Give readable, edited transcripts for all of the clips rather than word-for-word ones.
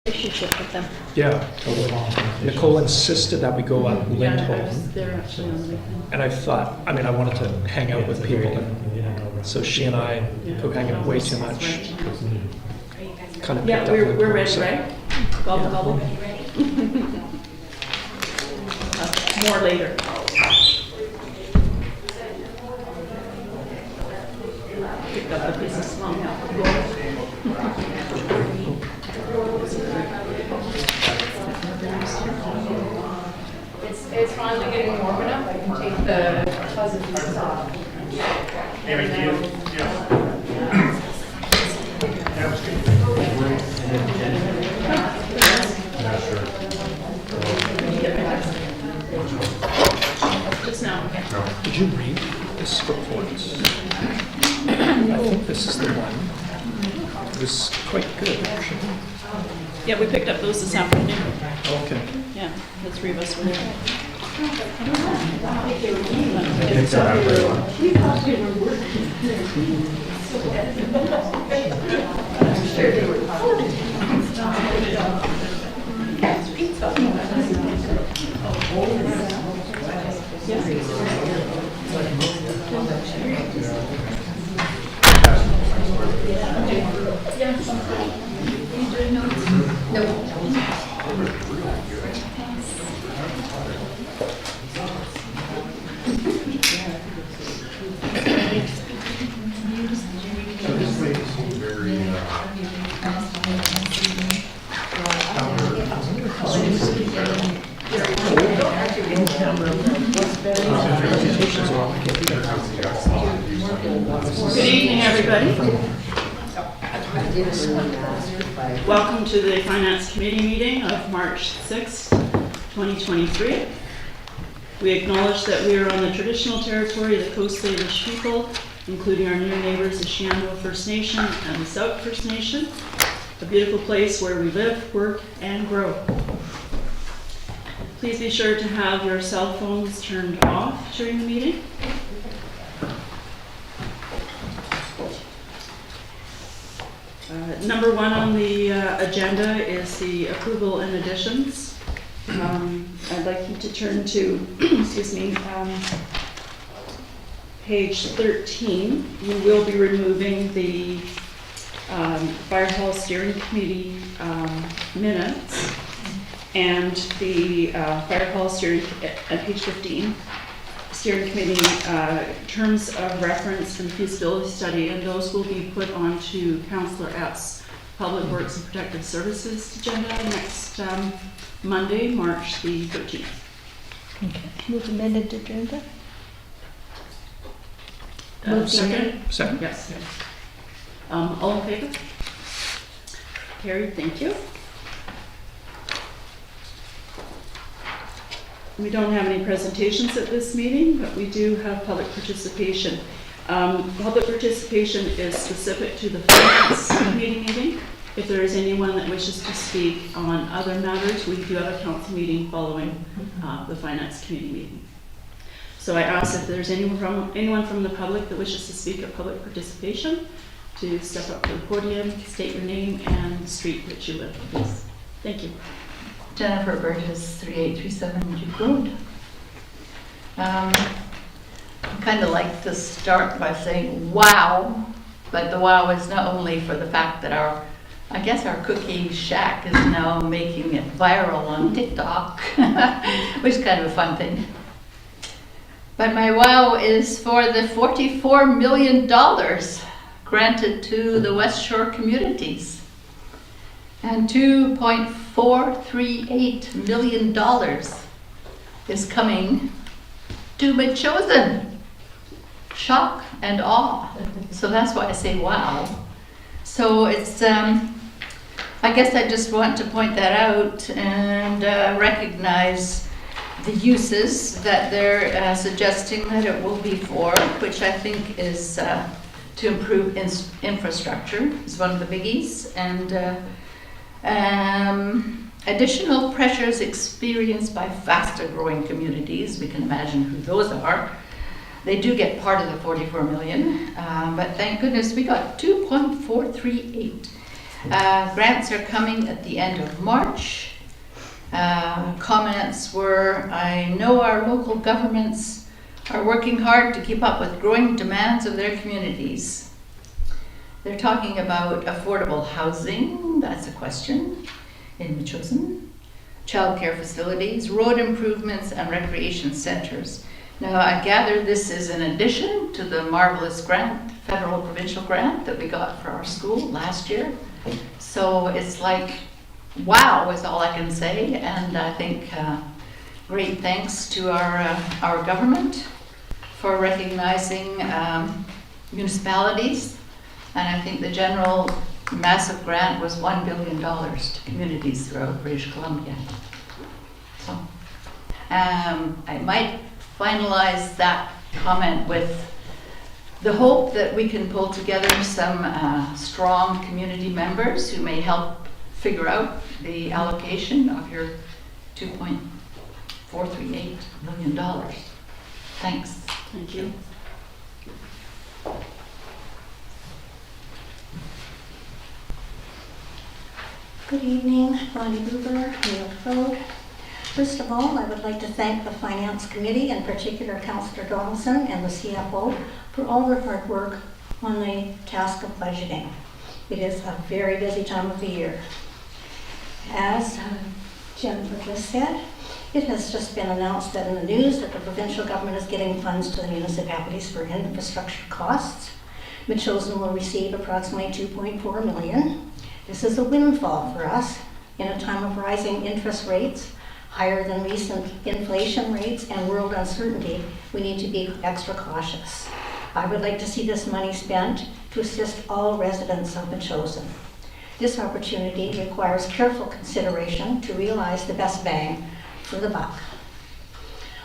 relationship with them. Yeah, totally. Nicole insisted that we go on Yeah, I Lindholm. was there actually on the weekend. And I thought, I mean, I wanted to hang out with people. And so she and I go hanging out way too much. Kind of Yeah, picked up we're Lindholm, ready, so- right? Gobble, gobble. More later. Picked up a piece of slum. It's finally getting warm enough. I can take the fuzzy pieces off. Just now. Did you read this report? I think this is the one. It was quite good, actually. Yeah, we picked up those this afternoon. Okay. Yeah, the three of us were there. Good evening, everybody. Welcome to the Finance Committee meeting of March 6th, 2023. We acknowledge that we are on the traditional territory of the Coast Salish people, including our new neighbors, the Shenandoah First Nation and the Sauk First Nation, a beautiful place where we live, work, and grow. Please be sure to have your cell phones turned off during the meeting. Number one on the agenda is the approval and additions. I'd like you to turn to, excuse me, page 13. You will be removing the Firehall Steering Committee minutes and the Firehall Steering, at page 15, Steering Committee terms of reference from the feasibility study, and those will be put onto Councillor Epps' Public Works and Protective Services agenda next Monday, March the 13th. Okay. Move amended agenda? Move the Second? Second? Yes. All in favor? Carried, thank you. We don't have any presentations at this meeting, but we do have public participation. Public participation is specific to the Finance Committee meeting. If there is anyone that wishes to speak on other matters, we do have a council meeting following the Finance Committee meeting. So I ask if there's anyone from the public that wishes to speak at public participation to step up to the podium, state your name and the street that you live, please. Thank you. Jennifer Burgess, 3837 Duke Road. I kind of like to start by saying wow, but the wow is not only for the fact that our cookie shack is now making it viral on TikTok, which is kind of a fun thing. But my wow is for the $44 million granted to the West Shore communities. And $2.438 million is coming to my chosen. Shock and awe. So that's why I say wow. So it's, I guess I just want to point that out and recognize the uses that they're suggesting that it will be for, which I think is to improve infrastructure is one of the biggies, and additional pressures experienced by faster growing communities. We can imagine who those are. They do get part of the 44 million, but thank goodness we got 2.438. Grants are coming at the end of March. Comments were, I know our local governments are working hard to keep up with growing demands of their communities. They're talking about affordable housing, that's a question, in Metchosin, childcare facilities, road improvements, and recreation centers. Now, I gather this is in addition to the marvelous grant, federal provincial grant that we got for our school last year. So it's like, wow is all I can say, and I think great thanks to our government for recognizing municipalities, and I think the general massive grant was $1 billion to communities throughout British Columbia. So I might finalize that comment with the hope that we can pull together some strong community members who may help figure out the allocation of your $2.438 million. Thanks. Thank you. Good evening, Bonnie Buber, Neil Road. First of all, I would like to thank the Finance Committee, in particular Councillor Donaldson and the CFO, for all their hard work on the task of budgeting. It is a very busy time of the year. As Jennifer just said, it has just been announced that in the news that the provincial government is giving funds to the municipalities for infrastructure costs. Metchosin will receive approximately $2.4 million. This is a windfall for us in a time of rising interest rates, higher than recent inflation rates, and world uncertainty. We need to be extra cautious. I would like to see this money spent to assist all residents of Metchosin. This opportunity requires careful consideration to realize the best bang for the buck.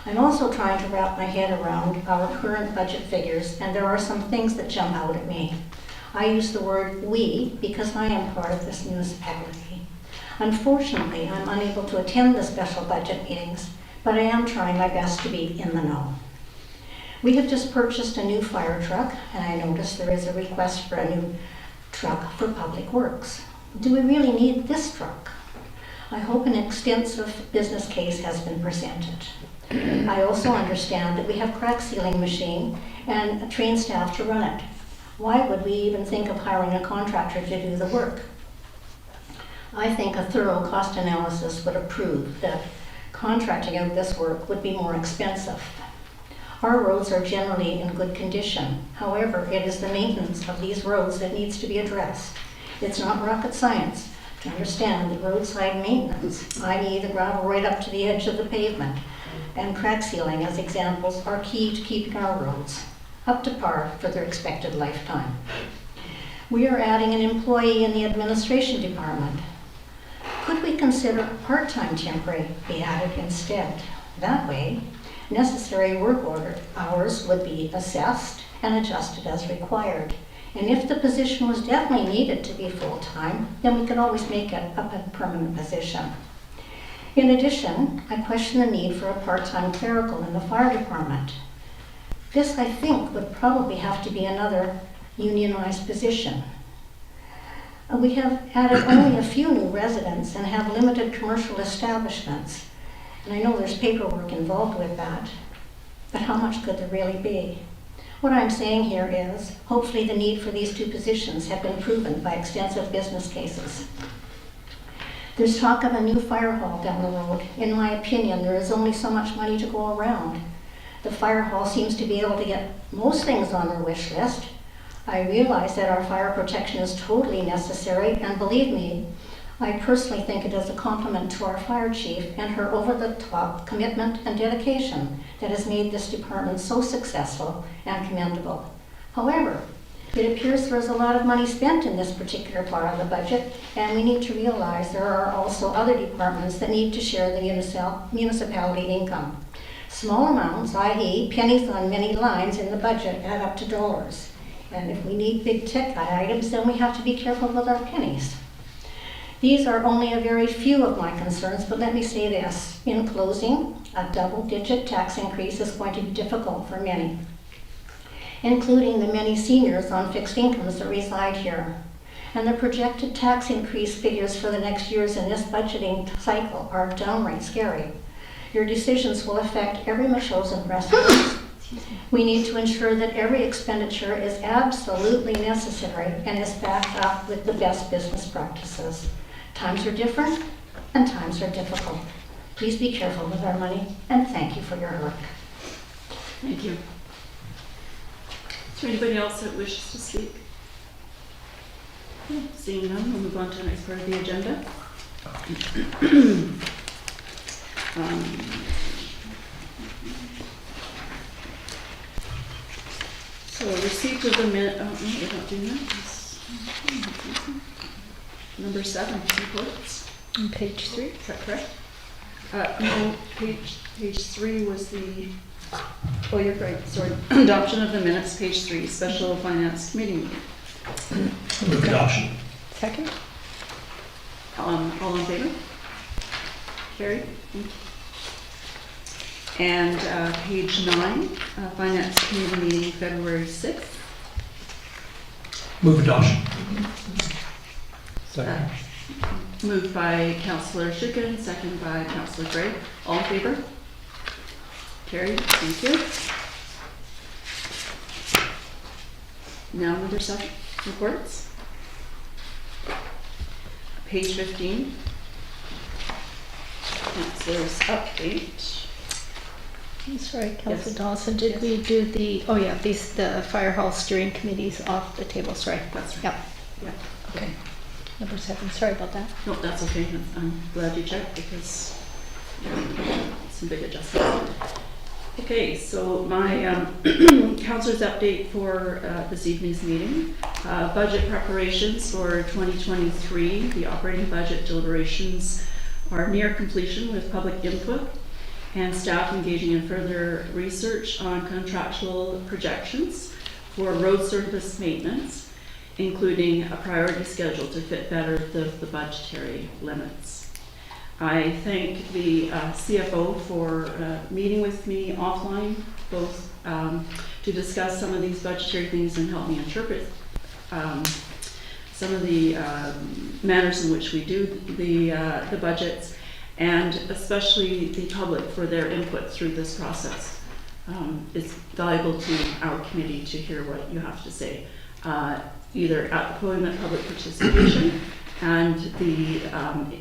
I'm also trying to wrap my head around our current budget figures, and there are some things that jump out at me. I use the word we because I am part of this municipality. Unfortunately, I'm unable to attend the special budget meetings, but I am trying my best to be in the know. We have just purchased a new fire truck, and I noticed there is a request for a new truck for public works. Do we really need this truck? I hope an extensive business case has been presented. I also understand that we have crack sealing machine and trained staff to run it. Why would we even think of hiring a contractor to do the work? I think a thorough cost analysis would prove that contracting out this work would be more expensive. Our roads are generally in good condition. However, it is the maintenance of these roads that needs to be addressed. It's not rocket science to understand that roadside maintenance, i.e. the gravel right up to the edge of the pavement, and crack sealing as examples are key to keeping our roads up to par for their expected lifetime. We are adding an employee in the administration department. Could we consider a part-time temporary be added instead? That way, necessary work order hours would be assessed and adjusted as required. And if the position was definitely needed to be full-time, then we could always make it a permanent position. In addition, I question the need for a part-time clerical in the fire department. This, I think, would probably have to be another unionized position. We have added only a few new residents and have limited commercial establishments. And I know there's paperwork involved with that, but how much could there really be? What I'm saying here is, hopefully the need for these two positions have been proven by extensive business cases. There's talk of a new fire hall down the road. In my opinion, there is only so much money to go around. The fire hall seems to be able to get most things on their wish list. I realize that our fire protection is totally necessary, and believe me, I personally think it is a compliment to our fire chief and her over-the-top commitment and dedication that has made this department so successful and commendable. However, it appears there is a lot of money spent in this particular part of the budget, and we need to realize there are also other departments that need to share the municipality income. Small amounts, i.e. pennies on many lines in the budget, add up to dollars. And if we need big ticket items, then we have to be careful with our pennies. These are only a very few of my concerns, but let me say this. In closing, a double-digit tax increase is going to be difficult for many, including the many seniors on fixed incomes that reside here. And the projected tax increase figures for the next years in this budgeting cycle are downright scary. Your decisions will affect every Machosen resident. We need to ensure that every expenditure is absolutely necessary and is backed up with the best business practices. Times are different and times are difficult. Please be careful with our money, and thank you for your work. Thank you. Is there anybody else that wishes to speak? Seeing none, we'll move on to the next part of the agenda. So receipt of the minute, oh, no, we're not doing that. Number 7, reports. On page 3. Is that correct? No, page 3 was the, oh, you're right, sorry. Adoption of the minutes, page 3, special finance committee meeting. Move adoption. Second? All in favor? Carried. Thank you. And page 9, finance committee meeting, February 6th. Move adoption. Second. Moved by Councillor Shukin, second by Councillor Gray. All in favor? Carried. Thank you. Now number 7, reports. Page 15. Councillor's update. I'm sorry, Councillor Yes. Dawson, did Yes. we do the, oh yeah, the Firehall steering committee's off the table, sorry. That's right. Yep, Yeah. okay. Number 7, sorry about that. No, that's okay. I'm glad you checked because some big adjustments. Okay, so my councillor's update for this evening's meeting. Budget preparations for 2023. The operating budget deliberations are near completion with public input and staff engaging in further research on contractual projections for road surface maintenance, including a priority schedule to fit better the budgetary limits. I thank the CFO for meeting with me offline, both to discuss some of these budgetary things and help me interpret some of the manners in which we do the budgets, and especially the public for their input through this process. It's valuable to our committee to hear what you have to say, either at the podium at public participation and the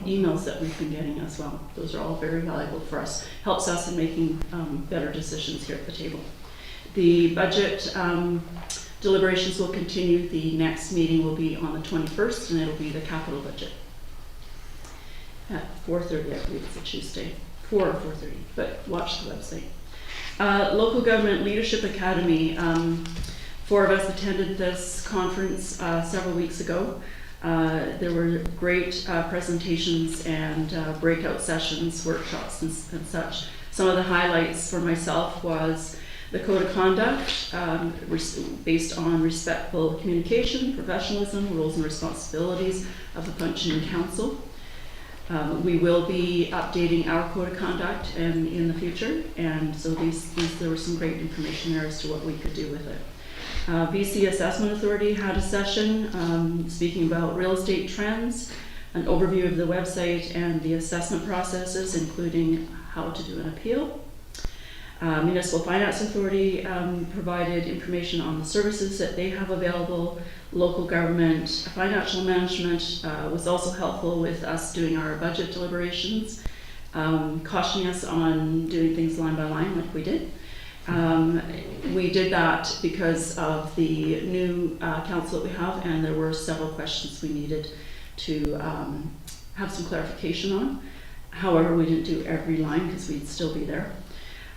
emails that we've been getting as well. Those are all very valuable for us. Helps us in making better decisions here at the table. The budget deliberations will continue. The next meeting will be on the 21st, and it'll be the capital budget at 4:30, I believe it's a Tuesday, 4 or 4:30, but watch the website. Local Government Leadership Academy. 4 of us attended this conference several weeks ago. There were great presentations and breakout sessions, workshops and such. Some of the highlights for myself was the code of conduct based on respectful communication, professionalism, roles and responsibilities of the functioning council. We will be updating our code of conduct in the future, and so there was some great information there as to what we could do with it. BC Assessment Authority had a session speaking about real estate trends, an overview of the website and the assessment processes, including how to do an appeal. Municipal Finance Authority provided information on the services that they have available. Local government financial management was also helpful with us doing our budget deliberations, cautioning us on doing things line by line like we did. We did that because of the new council that we have, and there were several questions we needed to have some clarification on. However, we didn't do every line because we'd still be there.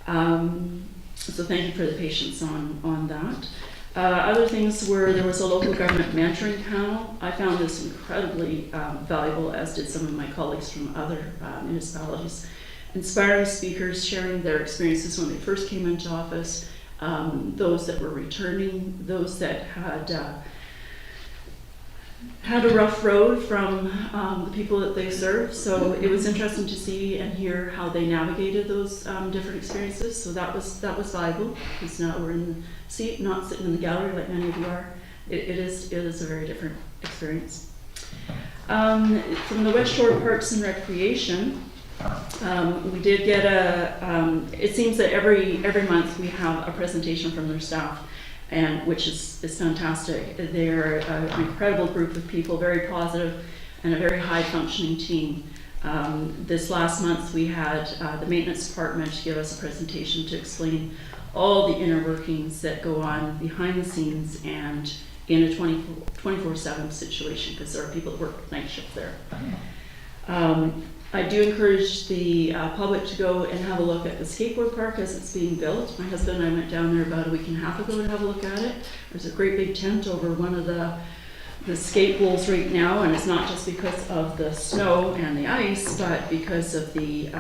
So thank you for the patience on that. Other things were, there was a local government mentoring panel. I found this incredibly valuable, as did some of my colleagues from other municipalities. Inspiring speakers sharing their experiences when they first came into office, those that were returning, those that had a rough road from the people that they serve. So it was interesting to see and hear how they navigated those different experiences. So that was valuable, because now we're in the seat, not sitting in the gallery like many of you are. It is a very different experience. From the West Shore Parks and Recreation, we did get it seems that every month we have a presentation from their staff, and which is fantastic. They're an incredible group of people, very positive, and a very high functioning team. This last month we had the maintenance department give us a presentation to explain all the inner workings that go on behind the scenes and in a 24/7 situation, because there are people that work night shift there. I do encourage the public to go and have a look at the skateboard park as it's being built. My husband and I went down there about a week and a half ago to have a look at it. There's a great big tent over one of the skate bowls right now, and it's not just because of the snow and the ice, but because of the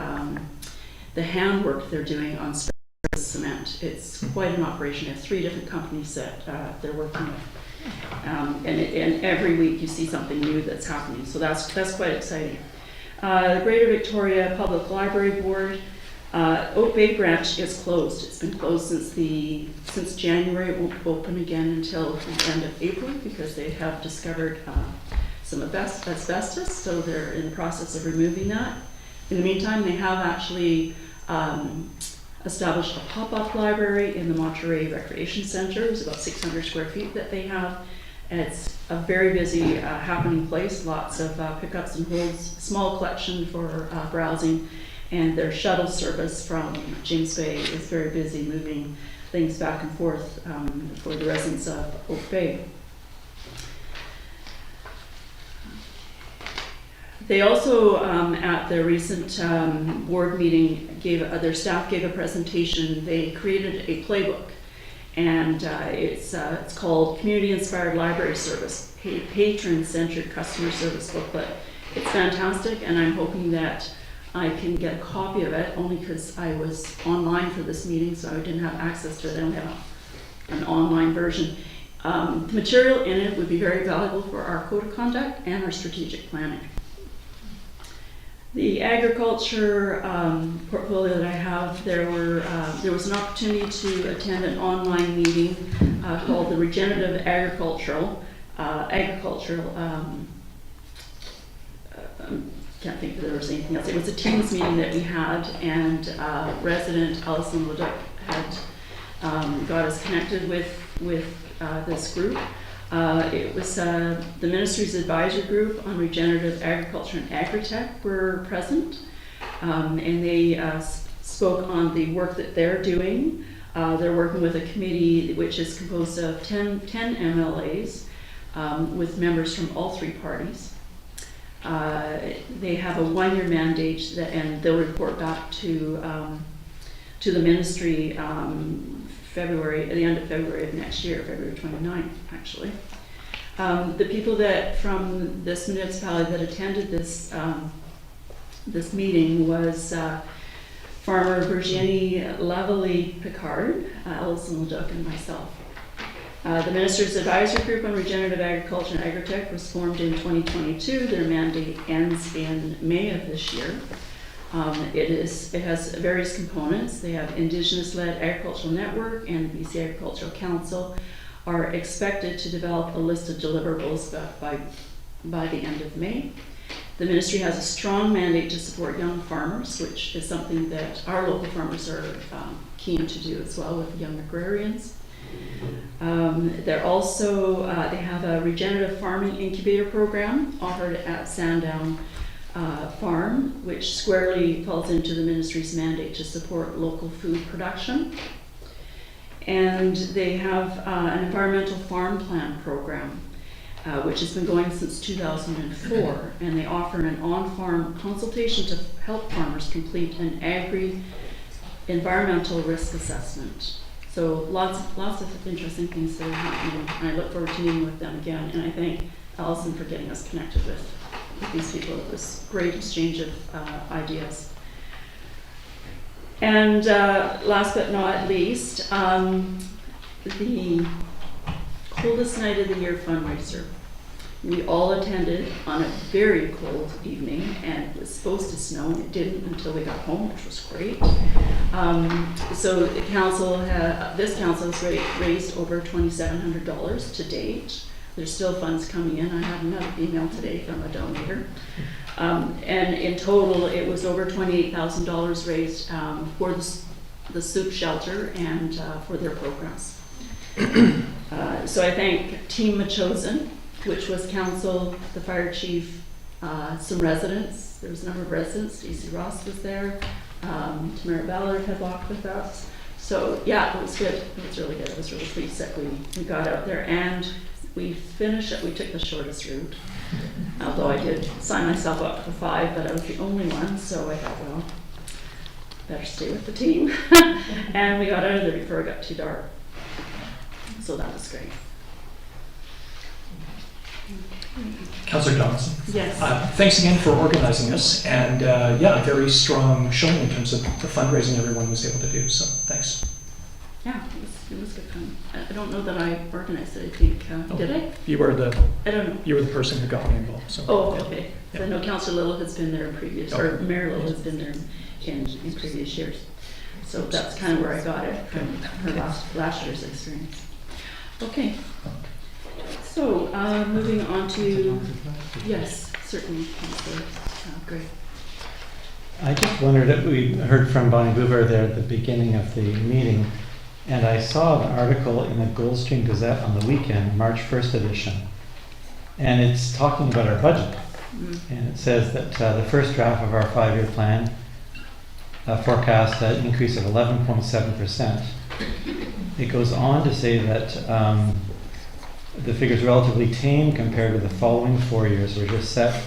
handwork they're doing on cement. It's quite an operation. They have 3 different companies that they're working with. And every week you see something new that's happening, so that's quite exciting. The Greater Victoria Public Library Board, Oak Bay branch is closed. It's been closed since January. It won't open again until the end of April because they have discovered some asbestos, so they're in the process of removing that. In the meantime, they have actually established a pop-up library in the Monterey Recreation Center. It's about 600 square feet that they have. It's a very busy happening place, lots of pickups and holds, small collection for browsing, and their shuttle service from James Bay is very busy moving things back and forth for the residents of Oak Bay. They also, at their recent board meeting, their staff gave a presentation. They created a playbook, and it's called Community Inspired Library Service, Patron-Centered Customer Service Booklet. It's fantastic, and I'm hoping that I can get a copy of it, only because I was online for this meeting, so I didn't have access to it. I don't have an online version. The material in it would be very valuable for our code of conduct and our strategic planning. The agriculture portfolio that I have, there was an opportunity to attend an online meeting called the Regenerative Agricultural. Can't think that there was anything else. It was a Teams meeting that we had, and resident Alison Leduc had got us connected with this group. It was the Ministry's Advisory Group on Regenerative Agriculture and Agri-Tech were present, and they spoke on the work that they're doing. They're working with a committee which is composed of 10 MLAs with members from all 3 parties. They have a 1-year mandate, and they'll report back to the ministry at the end of February of next year, February 29th, actually. The people that from this municipality that attended this meeting was Farmer Virginie Lavalley Picard, Alison Leduc, and myself. The Minister's Advisory Group on Regenerative Agriculture and Agri-Tech was formed in 2022. Their mandate ends in May of this year. It has various components. They have Indigenous-led Agricultural Network and the BC Agricultural Council are expected to develop a list of deliverables by the end of May. The ministry has a strong mandate to support young farmers, which is something that our local farmers are keen to do as well with young agrarians. They're also, they have a regenerative farming incubator program offered at Sandown Farm, which squarely falls into the ministry's mandate to support local food production. And they have an environmental farm plan program, which has been going since 2004, and they offer an on-farm consultation to help farmers complete an environmental risk assessment. So lots of interesting things that are happening, and I look forward to meeting with them again. And I thank Alison for getting us connected with these people. It was a great exchange of ideas. And last but not least, the coldest night of the year fundraiser. We all attended on a very cold evening, and it was supposed to snow, and it didn't until we got home, which was great. So the council, this council has raised over $2,700 to date there's still funds coming in. I had another email today from a donor. And in total, it was over $28,000 raised for the soup shelter and for their programs. So I thank Team Machosen, which was council, the fire chief, some residents. There was a number of residents. Stacey Ross was there. Tamara Ballard had walked with us. So yeah, it was good. It was really good. I was really pleased that we got out there and we finished it. We took the shortest route. Although I did sign myself up for 5, but I was the only one, so I thought, well, better stay with the team. And we got out of there before it got too dark. So that was great. Councillor Donaldson. Yes. Thanks again for organizing this, and yeah, a very strong showing in terms of the fundraising everyone was able to do, so thanks. Yeah, it was good fun. I don't know that I organized it, I think. Did I? You were the I don't know. You were the person who got me involved. So. Oh, yeah. okay. Yeah. I know Councillor Little has been there in previous, or Mayor Little has been there in previous years. So that's kind of where I got it from her last year's experience. Okay. So moving on to, yes, certainly, Councillor Gray. I just wondered if we heard from Bonnie Buber there at the beginning of the meeting, and I saw an article in the Goldstream Gazette on the weekend, March 1st edition, and it's talking about our budget. And it says that the first draft of our 5-year plan forecast an increase of 11.7%. It goes on to say that the figure is relatively tame compared to the following 4 years, which are set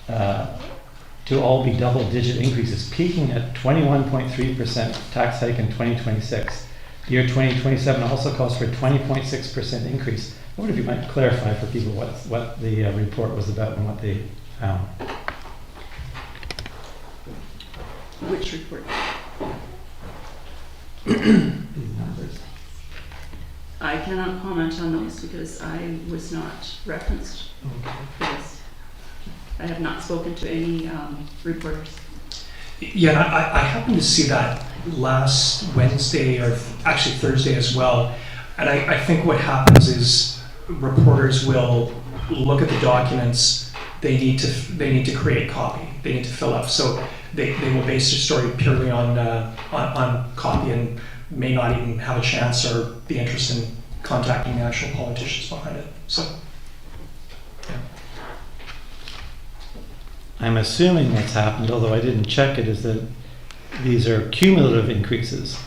to all be double-digit increases, peaking at 21.3% tax hike in 2026. The year 2027 also calls for a 20.6% increase. I wonder if you might clarify for people what the report was about and what they found. Which report? These numbers. I cannot comment on those because I was not referenced for this. I have not spoken to any reporters. Yeah, I happened to see that last Wednesday, or actually Thursday as well. And I think what happens is reporters will look at the documents. They need to create copy. They need to fill up. So they will base their story purely on copy and may not even have a chance or the interest in contacting the actual politicians behind it. So, yeah. I'm assuming what's happened, although I didn't check it, is that these are cumulative increases.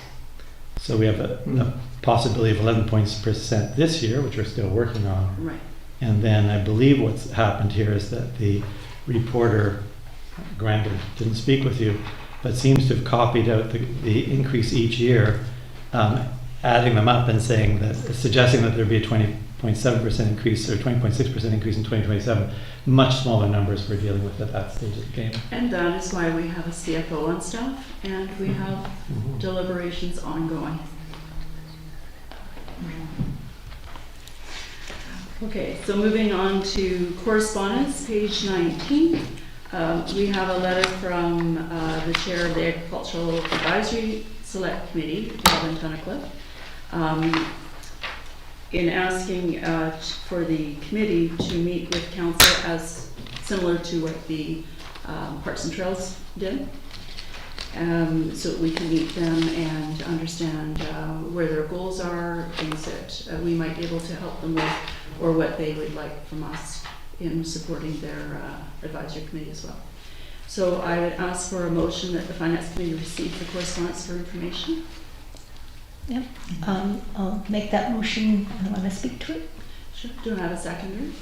So we have a possibility of 11% this year, which we're still working on. Right. And then I believe what's happened here is that the reporter, granted, didn't speak with you, but seems to have copied out the increase each year, adding them up and suggesting that there'd be a 20.7% increase or 20.6% increase in 2027. Much smaller numbers we're dealing with at that stage of the game. And that is why we have a CFO on staff and we have deliberations ongoing. Okay, so moving on to correspondence, page 19. We have a letter from the chair of the Agricultural Advisory Select Committee, Robin Tunnicliffe, in asking for the committee to meet with council as similar to what the Parks and Trails did. So that we can meet them and understand where their goals are, things that we might be able to help them with, or what they would like from us in supporting their advisory committee as well. So I would ask for a motion that the Finance Committee receive the correspondence for information. Yep. I'll make that motion. I want to speak to it. Sure. Do I have a seconder?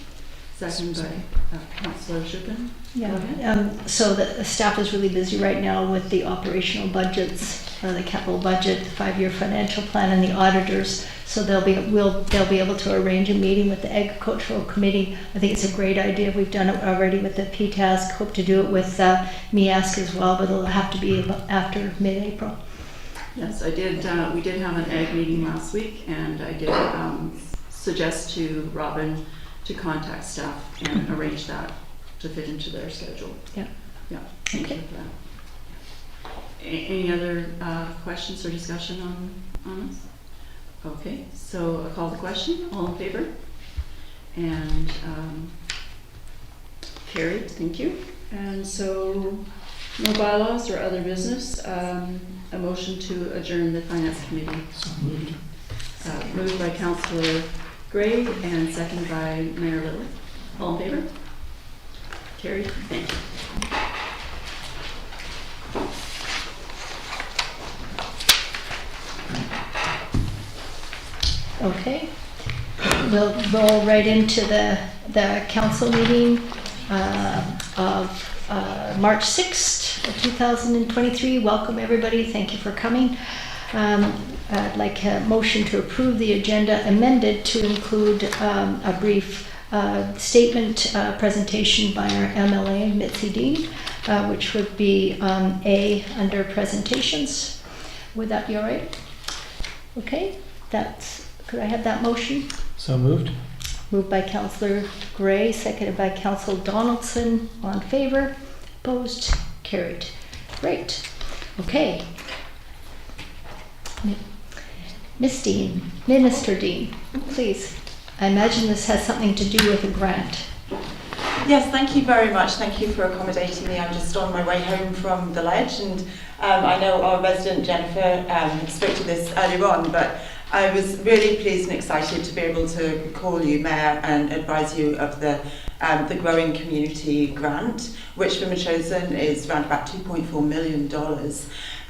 Second by Councillor Shupin. Yeah. So the staff is really busy right now with the operational budgets, the capital budget, the 5-year financial plan, and the auditors. So they'll be able to arrange a meeting with the Agricultural Committee. I think it's a great idea. We've done it already with the PTASC. Hope to do it with MEASC as well, but it'll have to be after mid-April. Yes, I did. We did have an ag meeting last week, and I did suggest to Robin to contact staff and arrange that to fit into their schedule. Yeah. Yeah. Thank you for that. Any other questions or discussion on this? Okay, so I'll call the question. All in favor? And carried, thank you. And so, no bylaws or other business. A motion to adjourn the Finance Committee meeting. Moved by Councillor Gray and seconded by Mayor Little. All in favor? Carried, thank you. Okay, we'll roll right into the council meeting of March 6th, of 2023. Welcome, everybody. Thank you for coming. I'd like a motion to approve the agenda amended to include a brief statement presentation by our MLA, Mitzi Dean, which would be A under presentations. Would that be all right? Okay, could I have that motion? So moved. Moved by Councillor Gray, seconded by Councillor Donaldson. All in favor? Opposed? Carried. Great. Okay. Miss Dean, Minister Dean, please. I imagine this has something to do with a grant. Yes, thank you very much. Thank you for accommodating me. I'm just on my way home from the Ledge, and I know our resident Jennifer spoke to this earlier on, but I was really pleased and excited to be able to call you, Mayor, and advise you of the Growing Community Grant, which for Machosen is around about $2.4 million.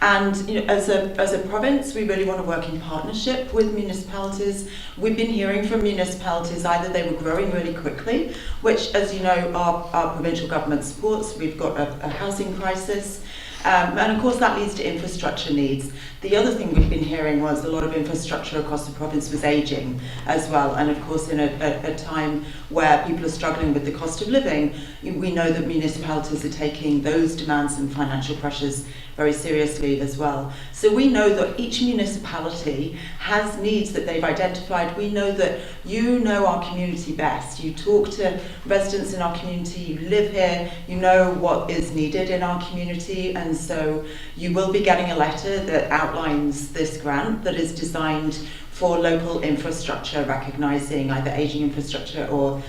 And you know, as a province, we really want to work in partnership with municipalities. We've been hearing from municipalities either they were growing really quickly, which, as you know, our provincial government supports. We've got a housing crisis. And of course that leads to infrastructure needs. The other thing we've been hearing was a lot of infrastructure across the province was ageing as well. And of course in a time where people are struggling with the cost of living, we know that municipalities are taking those demands and financial pressures very seriously as well. So we know that each municipality has needs that they've identified. We know that you know our community best. You talk to residents in our community, you live here, you know what is needed in our community, and so you will be getting a letter that outlines this grant that is designed for local infrastructure, recognising either ageing infrastructure or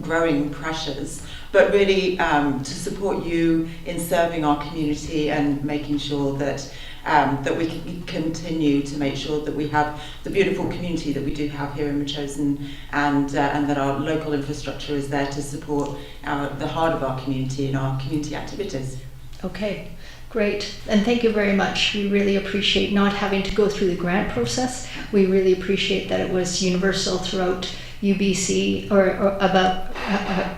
growing pressures, but really to support you in serving our community and making sure that that we can continue to make sure that we have the beautiful community that we do have here in Machosen, and that our local infrastructure is there to support the heart of our community and our community activities. Okay, great. And thank you very much. We really appreciate not having to go through the grant process. We really appreciate that it was universal throughout UBC or about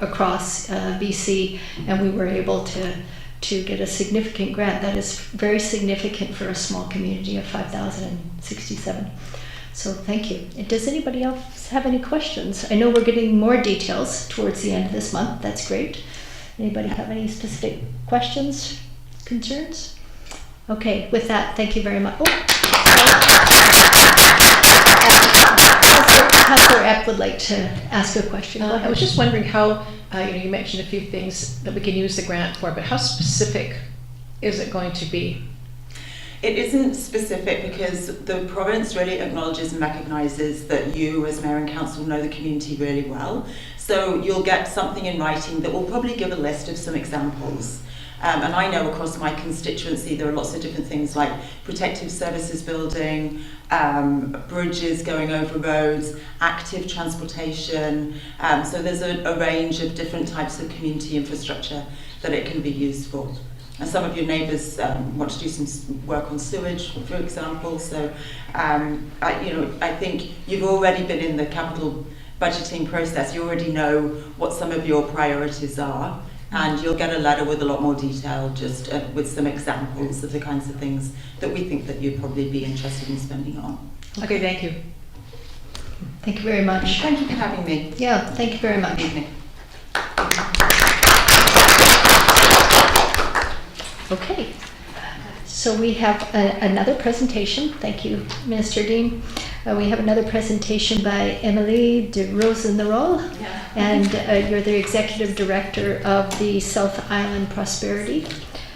across BC, and we were able to get a significant grant that is very significant for a small community of 5,067. So thank you. Does anybody else have any questions? I know we're getting more details towards the end of this month. That's great. Anybody have any specific questions, concerns? Okay, with that, thank you very much. Councillor Epp would like to ask a question. Go I ahead. was just wondering how, you mentioned a few things that we can use the grant for, but how specific is it going to be? It isn't specific because the province really acknowledges and recognises that you as Mayor and Council know the community really well. So you'll get something in writing that will probably give a list of some examples. And I know across my constituency there are lots of different things like protective services building, bridges going over roads, active transportation. So there's a range of different types of community infrastructure that it can be used for. And some of your neighbours want to do some work on sewage, for example. So I think you've already been in the capital budgeting process. You already know what some of your priorities are. And you'll get a letter with a lot more detail, just with some examples of the kinds of things that we think that you'd probably be interested in spending on. Okay, thank you. Thank you very much. Thank you for having me. Yeah, thank you very much. Good evening. Okay, so we have another presentation. Thank you, Minister Dean. We have another presentation by Emily de Rosenroll, and you're the Executive Director of the South Island Prosperity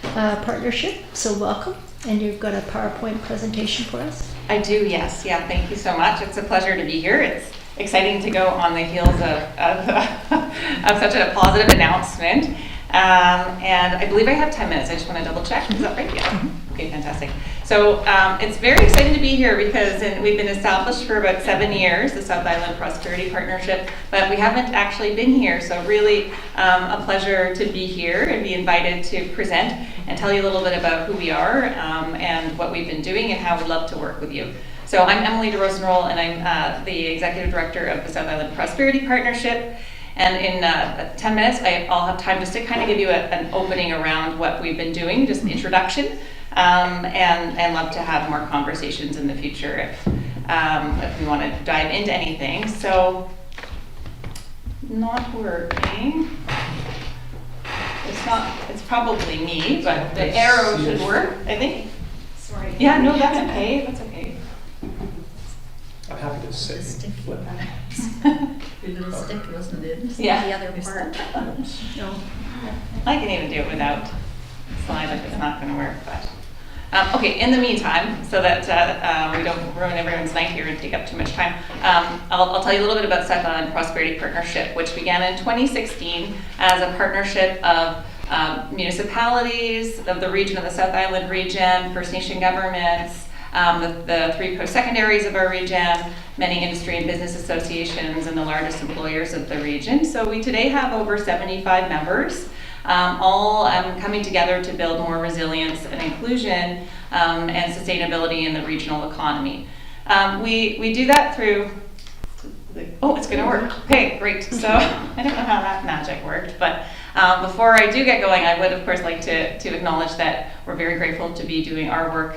Partnership. So welcome, and you've got a PowerPoint presentation for us. I do, yes. Yeah, thank you so much. It's a pleasure to be here. exciting to go on the heels of such a positive announcement. And I believe I have 10 minutes. I just want to double check. Is that right? Yeah. Okay, fantastic. So it's very exciting to be here because we've been established for about 7 years, the South Island Prosperity Partnership, but we haven't actually been here. So really a pleasure to be here and be invited to present and tell you a little bit about who we are and what we've been doing and how we'd love to work with you. So I'm Emily DeRosenroll, and I'm the Executive Director of the South Island Prosperity Partnership. And in 10 minutes, I'll have time just to kind of give you an opening around what we've been doing, just an introduction, and love to have more conversations in the future if we want to dive into anything. So, not working. It's probably me, but the arrow should work, I think. Sorry. Yeah, no, that's okay. That's okay. I'm happy to sit and flip. Your little stick wasn't it? Yeah. The other part. No. I can even do it without slide if it's not going to work. But okay, in the meantime, so that we don't ruin everyone's night here and take up too much time, I'll tell you a little bit about South Island Prosperity Partnership, which began in 2016 as a partnership of municipalities of the region, of the South Island region, First Nation governments, the 3 post-secondaries of our region, many industry and business associations, and the largest employers of the region. So we today have over 75 members, all coming together to build more resilience and inclusion and sustainability in the regional economy. We do that through, oh, it's going to work. Okay, great. So I don't know how that magic worked, but before I do get going, I would of course like to acknowledge that we're very grateful to be doing our work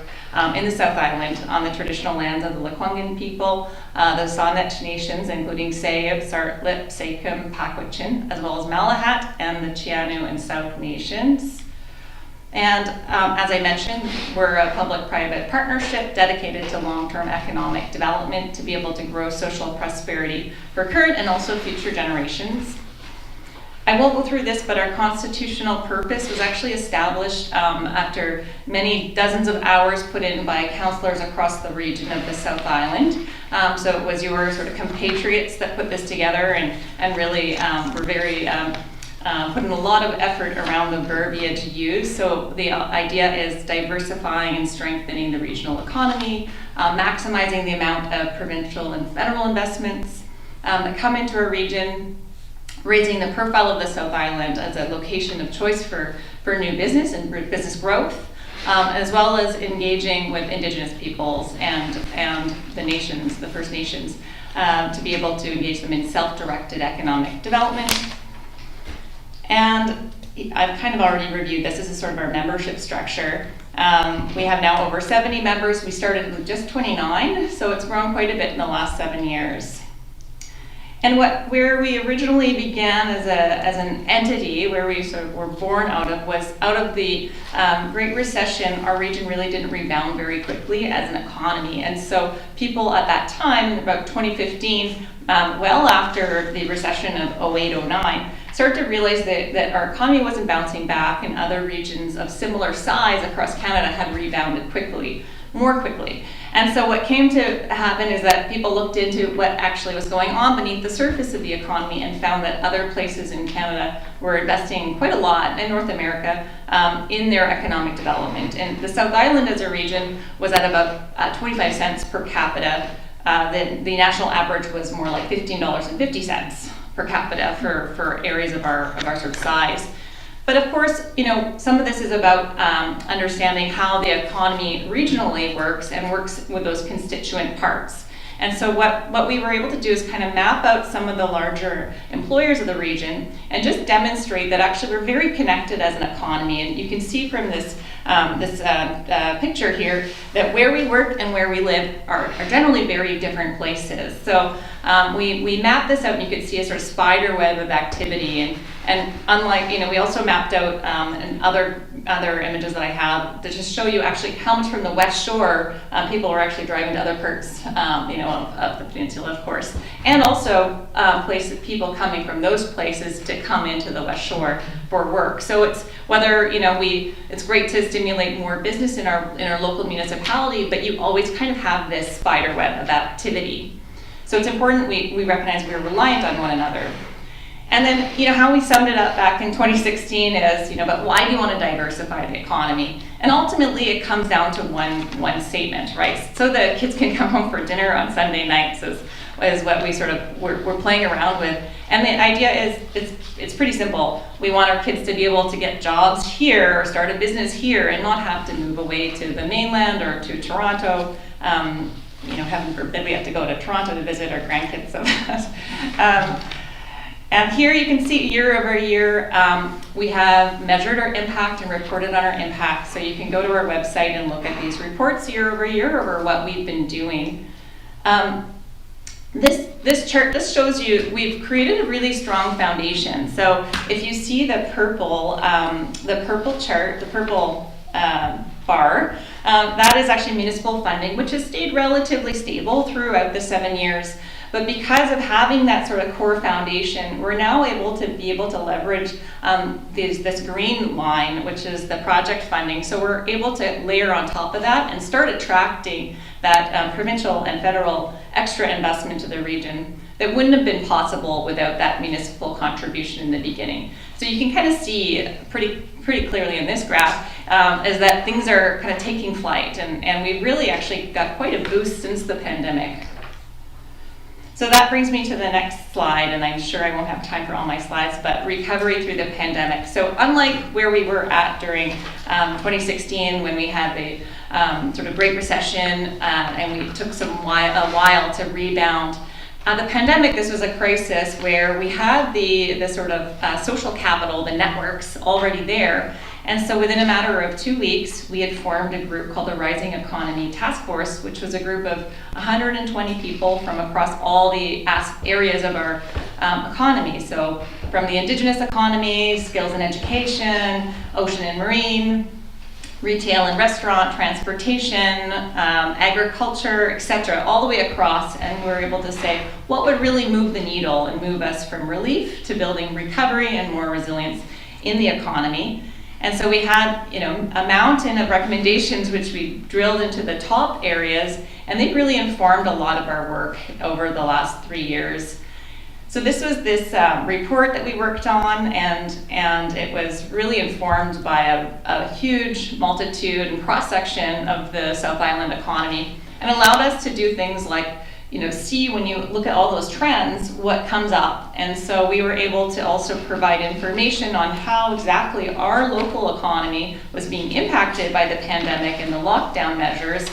in the South Island on the traditional lands of the Lekwungen people, the Saanich nations, including Sayib, Sartlip, Sakim, Pakwachin, as well as Malahat and the Chianu and South nations. And as I mentioned, we're a public-private partnership dedicated to long-term economic development to be able to grow social prosperity for current and also future generations. I won't go through this, but our constitutional purpose was actually established after many dozens of hours put in by councillors across the region of the South Island. So it was your sort of compatriots that put this together and really were very put in a lot of effort around the verbiage used. So the idea is diversifying and strengthening the regional economy, maximizing the amount of provincial and federal investments that come into a region, raising the profile of the South Island as a location of choice for new business and business growth, as well as engaging with Indigenous peoples and the nations, the First Nations, to be able to engage them in self-directed economic development. And I've kind of already reviewed this. This is sort of our membership structure. We have now over 70 members. We started with just 29, so it's grown quite a bit in the last 7 years. And where we originally began as an entity, where we sort of were born out of, was out of the Great Recession. Our region really didn't rebound very quickly as an economy. And so people at that time, about 2015, well after the recession of 08-09, started to realize that our economy wasn't bouncing back, and other regions of similar size across Canada had rebounded more quickly. And so what came to happen is that people looked into what actually was going on beneath the surface of the economy and found that other places in Canada were investing quite a lot, in North America, in their economic development. And the South Island as a region was at about 25 cents per capita. The national average was more like $15.50 per capita for areas of our sort of size. But of course, some of this is about understanding how the economy regionally works and works with those constituent parts. And so what we were able to do is kind of map out some of the larger employers of the region and just demonstrate that actually we're very connected as an economy. And you can see from this picture here that where we work and where we live are generally very different places. So we mapped this out, and you could see a sort of spider web of activity. And unlike, we also mapped out and other images that I have that just show you actually how much from the West Shore people are actually driving to other parts, of the peninsula, of course, and also people coming from those places to come into the West Shore for work. So it's whether it's great to stimulate more business in our local municipality, but you always kind of have this spider web of activity. So it's important we recognize we're reliant on one another. And then, how we summed it up back in 2016 is, but why do you want to diversify the economy? And ultimately, it comes down to one statement, right? So the kids can come home for dinner on Sunday nights is what we sort of, we're playing around with. And the idea is, it's pretty simple. We want our kids to be able to get jobs here or start a business here and not have to move away to the mainland or to Toronto. Heaven forbid we have to go to Toronto to visit our grandkids. So and here you can see year over year, we have measured our impact and reported on our impact. So you can go to our website and look at these reports year over year over what we've been doing. This chart, this shows you we've created a really strong foundation. So if you see the purple chart, the purple bar, that is actually municipal funding, which has stayed relatively stable throughout the 7 years. But because of having that sort of core foundation, we're now able to leverage this green line, which is the project funding. So we're able to layer on top of that and start attracting that provincial and federal extra investment to the region that wouldn't have been possible without that municipal contribution in the beginning. So you can kind of see pretty clearly in this graph is that things are kind of taking flight, and we've really actually got quite a boost since the pandemic. So that brings me to the next slide, and I'm sure I won't have time for all my slides, but recovery through the pandemic. So unlike where we were at during 2016 when we had the sort of Great Recession and we took a while to rebound, the pandemic, this was a crisis where we had the sort of social capital, the networks already there. And so within a matter of 2 weeks, we had formed a group called the Rising Economy Task Force, which was a group of 120 people from across all the areas of our economy. So from the Indigenous economy, skills and education, ocean and marine, retail and restaurant, transportation, agriculture, etc., all the way across, and we were able to say what would really move the needle and move us from relief to building recovery and more resilience in the economy. And so we had, a mountain of recommendations which we drilled into the top areas, and they really informed a lot of our work over the last 3 years. So this was this report that we worked on, and it was really informed by a huge multitude and cross-section of the South Island economy, and allowed us to do things like see when you look at all those trends, what comes up. And so we were able to also provide information on how exactly our local economy was being impacted by the pandemic and the lockdown measures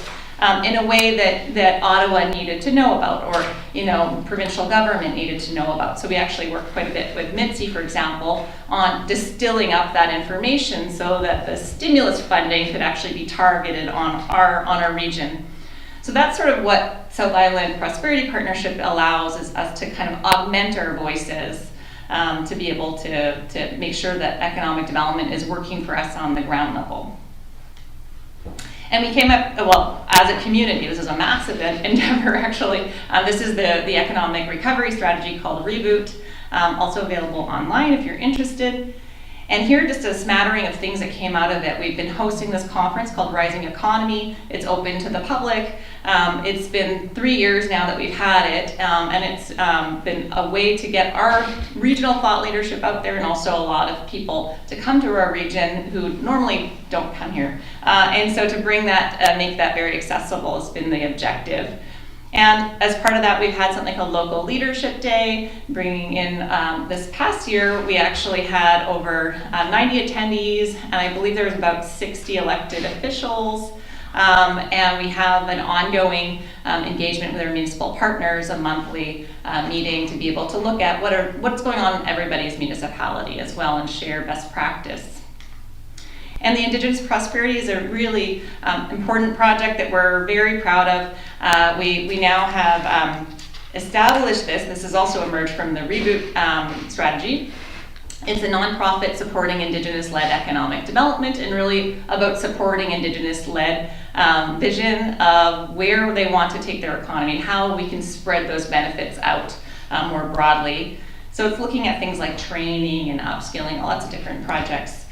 in a way that Ottawa needed to know about, or provincial government needed to know about. So we actually worked quite a bit with Mitzi, for example, on distilling up that information so that the stimulus funding could actually be targeted on our region. So that's sort of what South Island Prosperity Partnership allows, is us to kind of augment our voices to be able to make sure that economic development is working for us on the ground level. And we came up, well, as a community, this is a massive endeavor actually. This is the economic recovery strategy called Reboot, also available online if you're interested. And here, just a smattering of things that came out of it. We've been hosting this conference called Rising Economy. It's open to the public. It's been 3 years now that we've had it, and it's been a way to get our regional thought leadership out there, and also a lot of people to come to our region who normally don't come here. And so to bring that, make that very accessible has been the objective. And as part of that, we've had something called Local Leadership Day, bringing in, this past year, we actually had over 90 attendees, and I believe there was about 60 elected officials. And we have an ongoing engagement with our municipal partners, a monthly meeting to be able to look at what's going on in everybody's municipality as well, and share best practice. And the Indigenous Prosperity is a really important project that we're very proud of. We now have established this. This has also emerged from the Reboot strategy. It's a nonprofit supporting Indigenous-led economic development, and really about supporting Indigenous-led vision of where they want to take their economy, how we can spread those benefits out more broadly. So it's looking at things like training and upskilling, lots of different projects.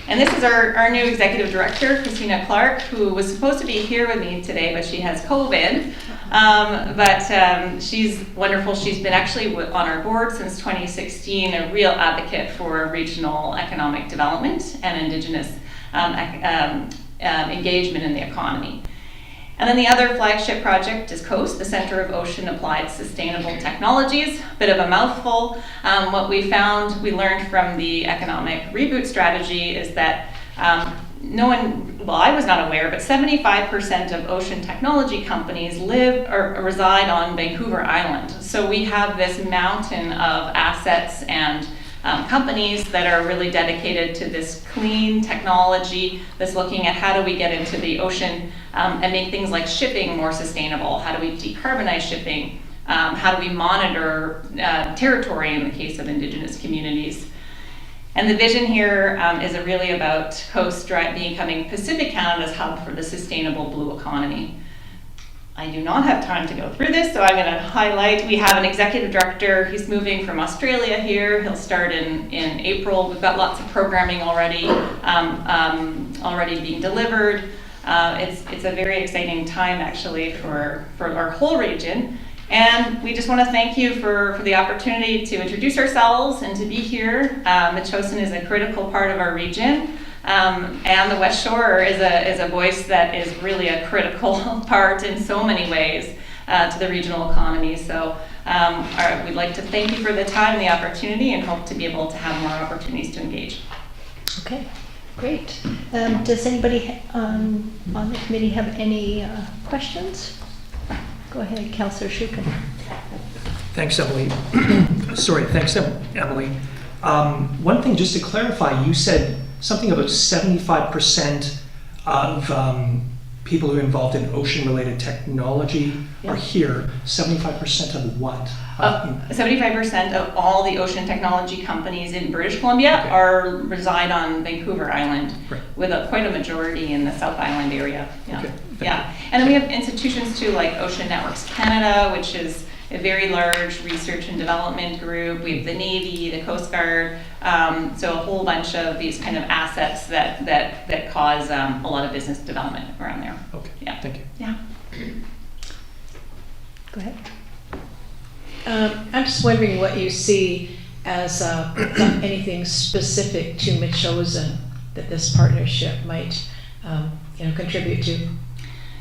And this is our new executive director, Christina Clark, who was supposed to be here with me today, but she has COVID. But she's wonderful. She's been actually on our board since 2016, a real advocate for regional economic development and Indigenous engagement in the economy. And then the other flagship project is COAST, the Center of Ocean Applied Sustainable Technologies. Bit of a mouthful. What we found, we learned from the economic reboot strategy is that I was not aware, but 75% of ocean technology companies live or reside on Vancouver Island. So we have this mountain of assets and companies that are really dedicated to this clean technology that's looking at how do we get into the ocean and make things like shipping more sustainable. How do we decarbonize shipping? How do we monitor territory in the case of Indigenous communities? And the vision here is really about Coast becoming Pacific Canada's hub for the sustainable blue economy. I do not have time to go through this, so I'm going to highlight. We have an executive director. He's moving from Australia here. He'll start in April. We've got lots of programming already being delivered. It's a very exciting time actually for our whole region. And we just want to thank you for the opportunity to introduce ourselves and to be here. Metchosin is a critical part of our region. And the West Shore is a voice that is really a critical part in so many ways to the regional economy. So we'd like to thank you for the time and the opportunity and hope to be able to have more opportunities to engage. Okay, great. Does anybody on the committee have any questions? Go ahead, Councillor Shukin. Thanks, Emily. Thanks, Emily. One thing, just to clarify, you said something about 75% of people who are involved in ocean-related technology are here. 75% of what? 75% of all the ocean technology companies in British Columbia reside on Vancouver Island, with quite a majority in the South Island area. Yeah. Okay, yeah. And then we have institutions too, like Ocean Networks Canada, which is a very large research and development group. We have the Navy, the Coast Guard, so a whole bunch of these kind of assets that cause a lot of business development around there. Okay, yeah. Thank you. Yeah. Go ahead. I'm just wondering what you see as anything specific to Metchosin that this partnership might contribute to.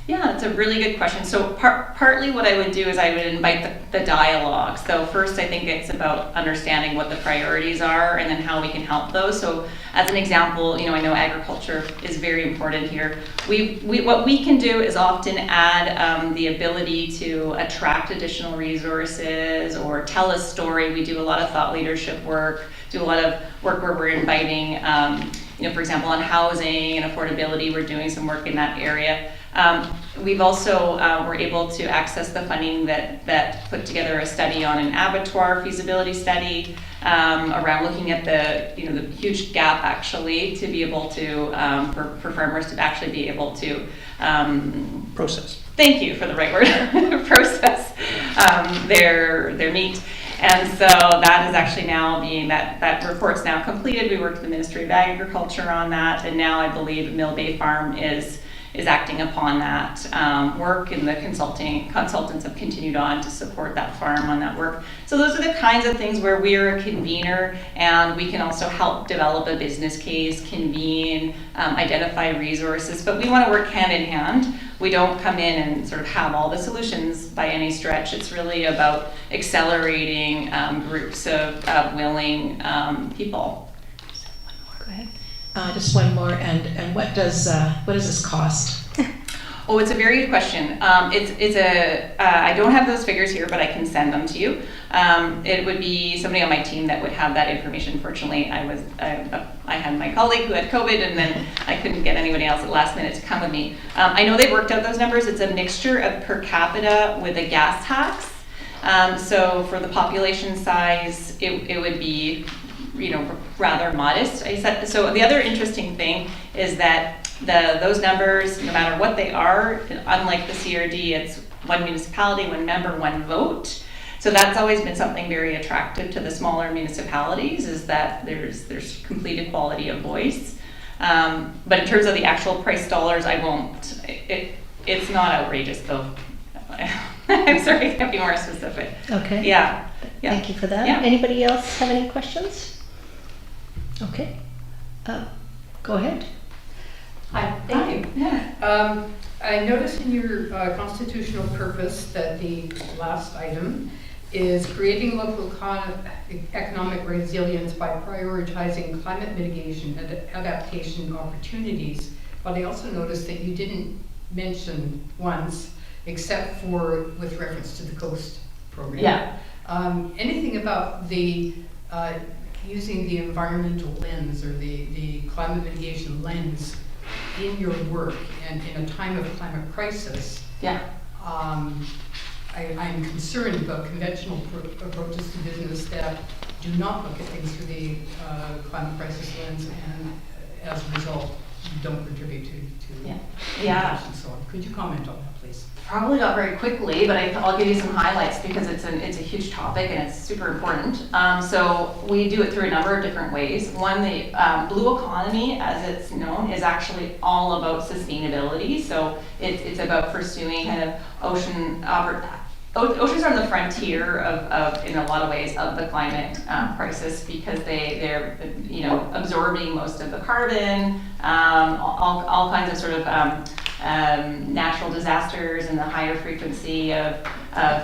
Yeah, it's a really good question. So partly what I would do is I would invite the dialogue. So first I think it's about understanding what the priorities are and then how we can help those. So as an example, I know agriculture is very important here. What we can do is often add the ability to attract additional resources or tell a story. We do a lot of thought leadership work, do a lot of work where we're inviting, for example, on housing and affordability, we're doing some work in that area. We've also were able to access the funding that put together a study on an abattoir feasibility study around looking at the huge gap actually to be able to for farmers to actually be able to process. Thank you for the right word. Process their meat. And so that is actually now that report's now completed. We worked with the Ministry of Agriculture on that, and now I believe Mill Bay Farm is acting upon that work, and the consultants have continued on to support that farm on that work. So those are the kinds of things where we're a convener, and we can also help develop a business case, convene, identify resources, but we want to work hand in hand. We don't come in and sort of have all the solutions by any stretch. It's really about accelerating groups of willing people. Go ahead. Just one more, and what does this cost? Oh, it's a very good question. I don't have those figures here, but I can send them to you. It would be somebody on my team that would have that information. Fortunately, I had my colleague who had COVID, and then I couldn't get anybody else at the last minute to come with me. I know they worked out those numbers. It's a mixture of per capita with a gas tax. So for the population size, it would be rather modest. So the other interesting thing is that those numbers, no matter what they are, unlike the CRD, it's one municipality, one member, one vote. So that's always been something very attractive to the smaller municipalities, is that there's complete equality of voice. But in terms of the actual price dollars, I won't, it's not outrageous though. I'm sorry, I can't be more specific. Okay. Yeah. Yeah. Thank you for that. Yeah. Anybody else have any questions? Okay. Go ahead. Hi, thank you. Yeah. I noticed in your constitutional purpose that the last item is creating local economic resilience by prioritizing climate mitigation and adaptation opportunities. But I also noticed that you didn't mention once, except for with reference to the COAST program. Yeah. Anything about the using the environmental lens or the climate mitigation lens in your work and in a time of climate crisis? Yeah. I'm concerned about conventional approaches to business that do not look at things through the climate crisis lens, and as a result, don't contribute to Yeah. and so on. Could you comment on that, please? Probably not very quickly, but I'll give you some highlights because it's a huge topic and it's super important. So we do it through a number of different ways. One, the blue economy, as it's known, is actually all about sustainability. So it's about pursuing kind of oceans are on the frontier of in a lot of ways of the climate crisis because they're absorbing most of the carbon, all kinds of sort of natural disasters and the higher frequency of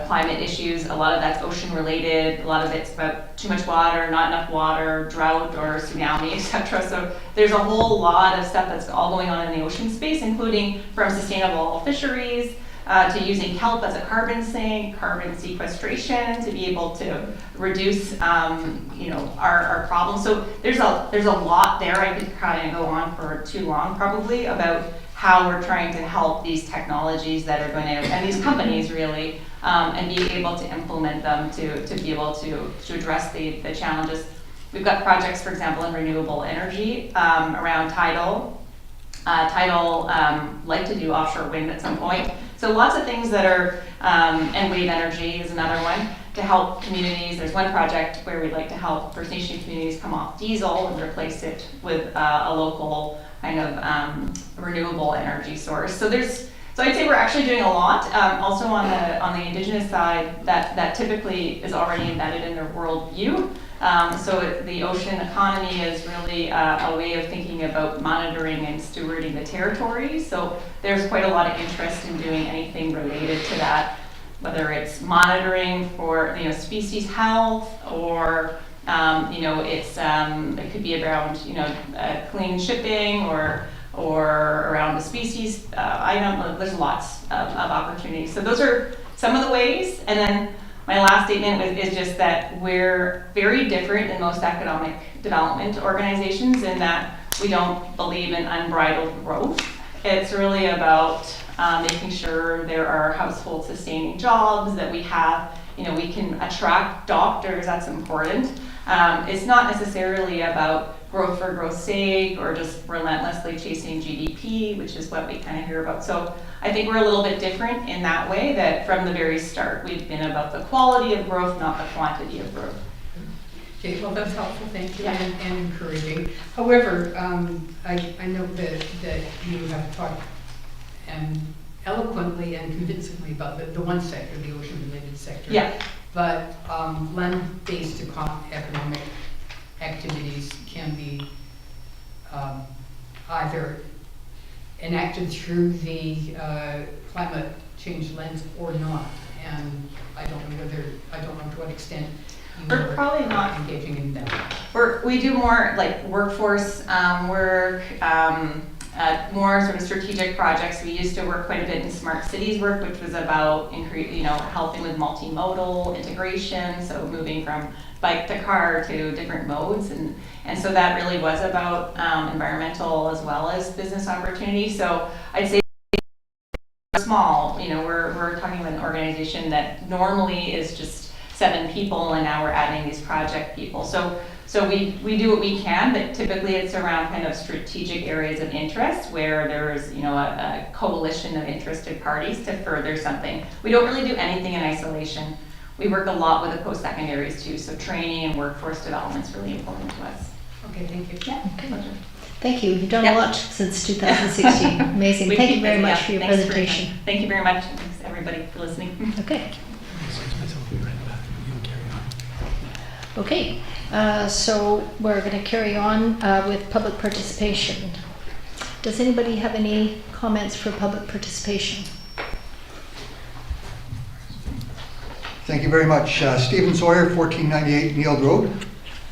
climate issues. A lot of that's ocean related. A lot of it's about too much water, not enough water, drought or tsunami, etc. So there's a whole lot of stuff that's all going on in the ocean space, including from sustainable fisheries to using kelp as a carbon sink, carbon sequestration to be able to reduce our problems. So there's a lot there. I could kind of go on for too long probably about how we're trying to help these technologies that are going to, and these companies really, and be able to implement them to be able to address the challenges. We've got projects, for example, in renewable energy around tidal. Tidal like to do offshore wind at some point. So lots of things that are, and wave energy is another one, to help communities. There's one project where we'd like to help First Nation communities come off diesel and replace it with a local kind of renewable energy source. So I'd say we're actually doing a lot. Also on the Indigenous side, that typically is already embedded in their worldview. So the ocean economy is really a way of thinking about monitoring and stewarding the territory. So there's quite a lot of interest in doing anything related to that, whether it's monitoring for species health or it could be around clean shipping or around the species item. There's lots of opportunities. So those are some of the ways, and then my last statement is just that we're very different than most economic development organizations in that we don't believe in unbridled growth. It's really about making sure there are household sustaining jobs, that we have, we can attract doctors, that's important. It's not necessarily about growth for growth's sake or just relentlessly chasing GDP, which is what we kind of hear about. So I think we're a little bit different in that way, that from the very start we've been about the quality of growth, not the quantity of growth. Okay, well that's helpful, thank you, Yeah. and encouraging. However, I know that you have talked eloquently and convincingly about the one sector, the ocean-related sector. Yeah. But land-based economic activities can be either enacted through the climate change lens or not, and I don't know to what extent you We're are probably not engaging in that. We do more like workforce work, more sort of strategic projects. We used to work quite a bit in smart cities work, which was about helping with multimodal integration, so moving from bike to car to different modes, and so that really was about environmental as well as business opportunities. So I'd say small. We're talking about an organization that normally is just 7 people, and now we're adding these project people. So we do what we can, but typically it's around kind of strategic areas of interest where there's a coalition of interested parties to further something. We don't really do anything in isolation. We work a lot with the post-secondaries too, so training and workforce development is really important to us. Okay, thank you. Yeah, Okay. pleasure. Thank you. You've done Yeah. a lot since 2016. Amazing. We Thank you keep very busy, much yeah. for your Thanks presentation. time. Thank you very much. Thanks everybody for listening. Okay. Okay, so we're going to carry on with public participation. Does anybody have any comments for public participation? Thank you very much. Stephen Sawyer, 1498 Neil Road.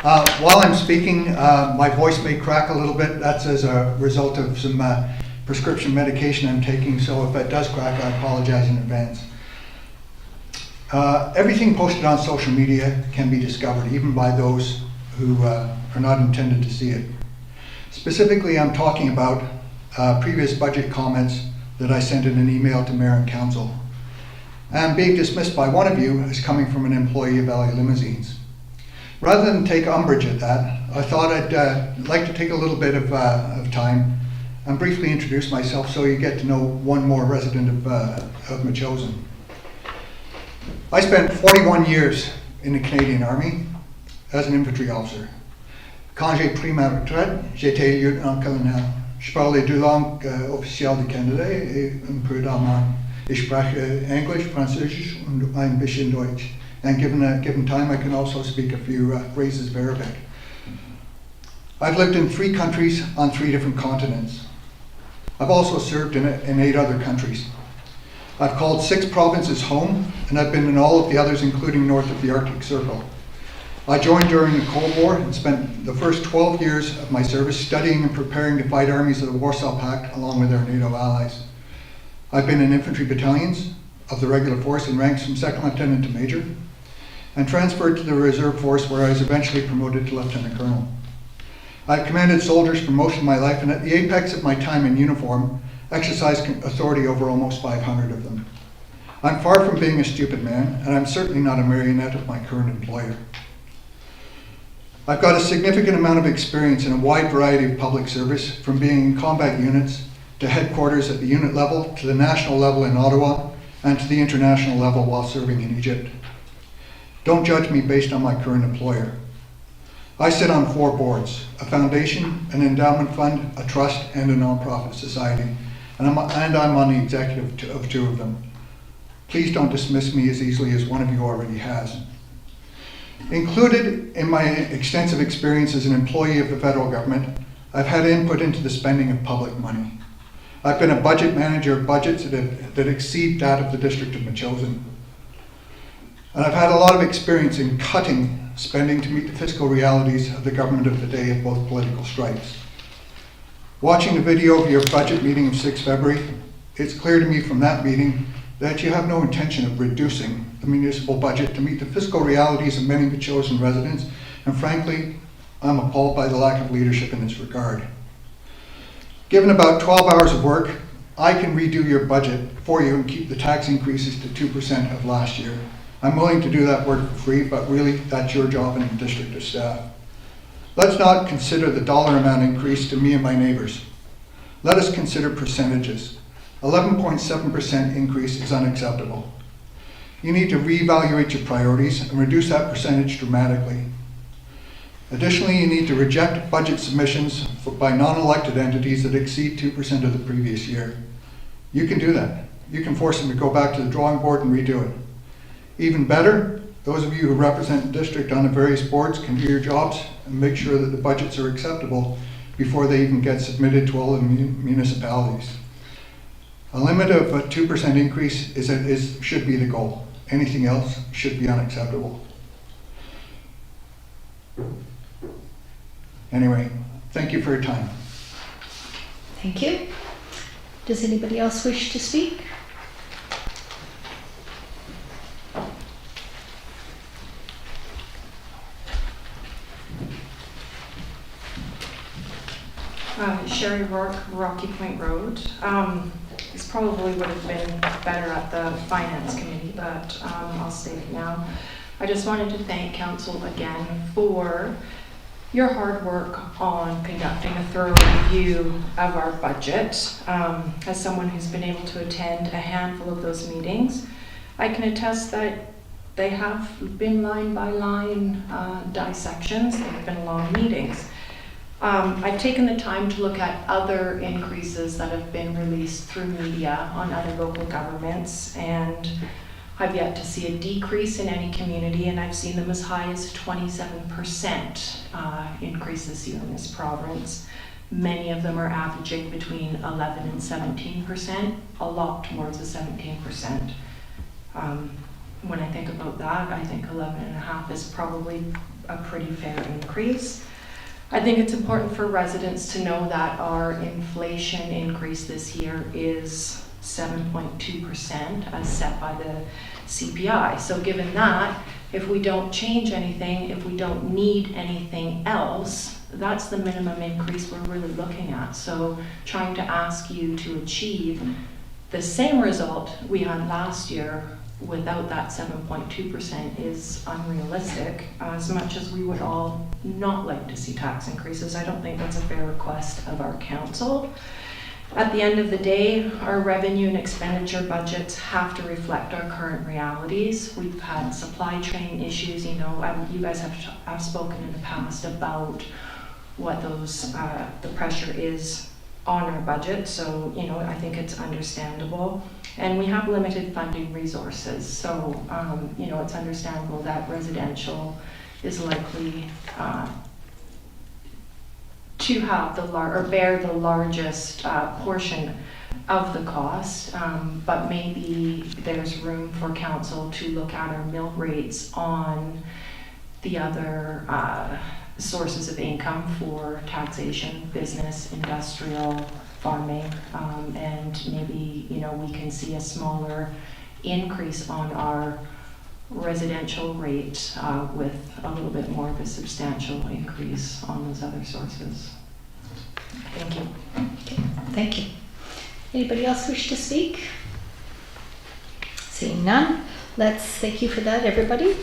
While I'm speaking, my voice may crack a little bit. That's as a result of some prescription medication I'm taking, so if it does crack, I apologize in advance. Everything posted on social media can be discovered, even by those who are not intended to see it. Specifically, I'm talking about previous budget comments that I sent in an email to Mayor and Council. And being dismissed by one of you as coming from an employee of LA Limousines. Rather than take umbrage at that, I thought I'd like to take a little bit of time and briefly introduce myself so you get to know one more resident of Metchosin. I spent 41 years in the Canadian Army as an infantry officer. Quand j'ai pris ma retraite, j'étais lieutenant-colonel. Je parle les deux langues officielles du Canada et un peu d'allemand. Ich spreche English, Französisch und ein bisschen Deutsch. And given time, I can also speak a few phrases of Arabic. I've lived in 3 countries on 3 different continents. I've also served in 8 other countries. I've called 6 provinces home, and I've been in all of the others, including north of the Arctic Circle. I joined during the Cold War and spent the first 12 years of my service studying and preparing to fight armies of the Warsaw Pact along with our NATO allies. I've been in infantry battalions of the regular force in ranks from second lieutenant to major, and transferred to the reserve force where I was eventually promoted to lieutenant colonel. I've commanded soldiers for most of my life, and at the apex of my time in uniform, exercised authority over almost 500 of them. I'm far from being a stupid man, and I'm certainly not a marionette of my current employer. I've got a significant amount of experience in a wide variety of public service, from being in combat units to headquarters at the unit level, to the national level in Ottawa, and to the international level while serving in Egypt. Don't judge me based on my current employer. I sit on 4 boards, a foundation, an endowment fund, a trust, and a nonprofit society, and I'm on the executive of 2 of them. Please don't dismiss me as easily as one of you already has. Included in my extensive experience as an employee of the federal government, I've had input into the spending of public money. I've been a budget manager of budgets that exceed that of the District of Metchosin. And I've had a lot of experience in cutting spending to meet the fiscal realities of the government of the day of both political stripes. Watching the video of your budget meeting of 6 February, it's clear to me from that meeting that you have no intention of reducing the municipal budget to meet the fiscal realities of many Metchosin residents, and frankly, I'm appalled by the lack of leadership in this regard. Given about 12 hours of work, I can redo your budget for you and keep the tax increases to 2% of last year. I'm willing to do that work for free, but really that's your job and the district of staff. Let's not consider the dollar amount increase to me and my neighbors. Let us consider percentages. 11.7% increase is unacceptable. You need to reevaluate your priorities and reduce that percentage dramatically. Additionally, you need to reject budget submissions by non-elected entities that exceed 2% of the previous year. You can do that. You can force them to go back to the drawing board and redo it. Even better, those of you who represent the district on the various boards can do your jobs and make sure that the budgets are acceptable before they even get submitted to all the municipalities. A limit of a 2% increase should be the goal. Anything else should be unacceptable. Anyway, thank you for your time. Thank you. Does anybody else wish to speak? Sherry Rourke, Rocky Point Road. This probably would have been better at the Finance Committee, but I'll state it now. I just wanted to thank Council again for your hard work on conducting a thorough review of our budget. As someone who's been able to attend a handful of those meetings, I can attest that they have been line by line dissections. They've been long meetings. I've taken the time to look at other increases that have been released through media on other local governments, and I've yet to see a decrease in any community, and I've seen them as high as 27% increase this year in this province. Many of them are averaging between 11 and 17%, a lot towards the 17%. When I think about that, I think 11.5 is probably a pretty fair increase. I think it's important for residents to know that our inflation increase this year is 7.2% as set by the CPI. So given that, if we don't change anything, if we don't need anything else, that's the minimum increase we're really looking at. So trying to ask you to achieve the same result we had last year without that 7.2% is unrealistic. As much as we would all not like to see tax increases, I don't think that's a fair request of our council. At the end of the day, our revenue and expenditure budgets have to reflect our current realities. We've had supply chain issues, you know, you guys have spoken in the past about what those, the pressure is on our budget, so, you know, I think it's understandable. And we have limited funding resources, so, you know, it's understandable that residential is likely to have or bear the largest portion of the cost, but maybe there's room for council to look at our mill rates on the other sources of income for taxation, business, industrial, farming, and maybe, you know, we can see a smaller increase on our residential rate with a little bit more of a substantial increase on those other sources. Thank you. Okay, thank you. Anybody else wish to speak? Seeing none, thank you for that, everybody.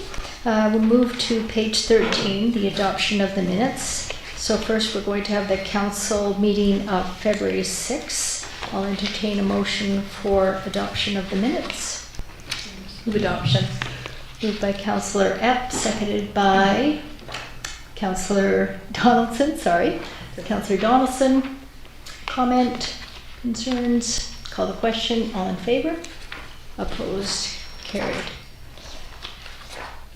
We'll move to page 13, the adoption of the minutes. So first we're going to have the council meeting of February 6th. I'll entertain a motion for adoption of the minutes. Move adoption. Moved by Councillor Epp, seconded by Councillor Donaldson, Councillor Donaldson. Comment, concerns, call the question, all in favor? Opposed, carried.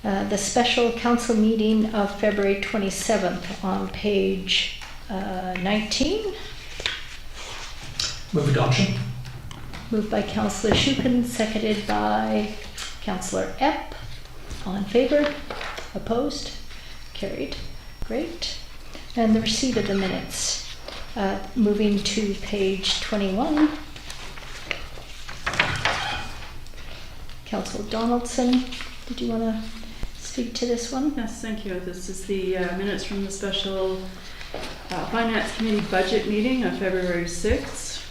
The special council meeting of February 27th on page 19. Move adoption. Moved by Councillor Shukin, seconded by Councillor Epp. All in favor? Opposed? Carried. Great. And the receipt of the minutes. Moving to page 21. Councillor Donaldson, did you want to speak to this one? Yes, thank you. This is the minutes from the special Finance Committee budget meeting of February 6th.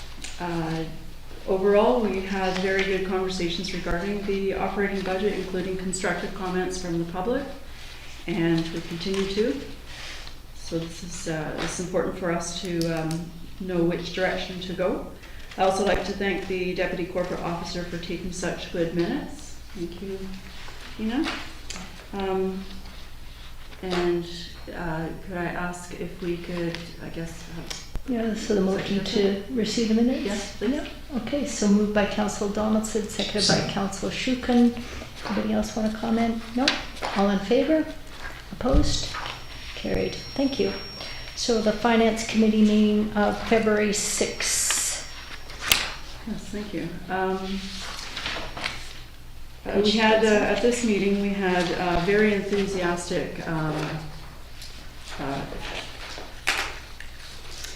Overall, we had very good conversations regarding the operating budget, including constructive comments from the public, and we continue to. So this is important for us to know which direction to go. I also like to thank the Deputy Corporate Officer for taking such good minutes. Thank you, Tina. And could I ask if we could, I guess, Yeah, so the motion to receive the minutes? yes, please. Okay, so moved by Councillor Donaldson, seconded by Councillor Shukin. Anybody else want to comment? No? All in favor? Opposed? Carried. Thank you. So the Finance Committee meeting of February 6th. Yes, thank you. We had, at this meeting, we had very enthusiastic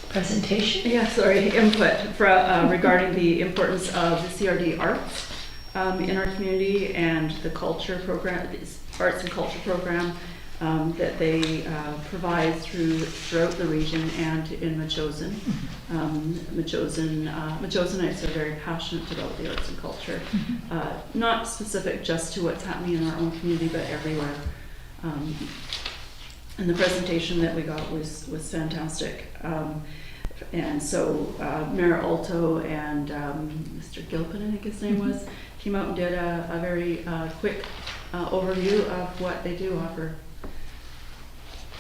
Presentation? input regarding the importance of the CRD arts in our community and the culture program, arts and culture program that they provide throughout the region and in Metchosin. Metchosinites are very passionate about the arts and culture, not specific just to what's happening in our own community, but everywhere. And the presentation that we got was fantastic. And so Mayor Alto and Mr. Gilpin, I think his name was, came out and did a very quick overview of what they do offer.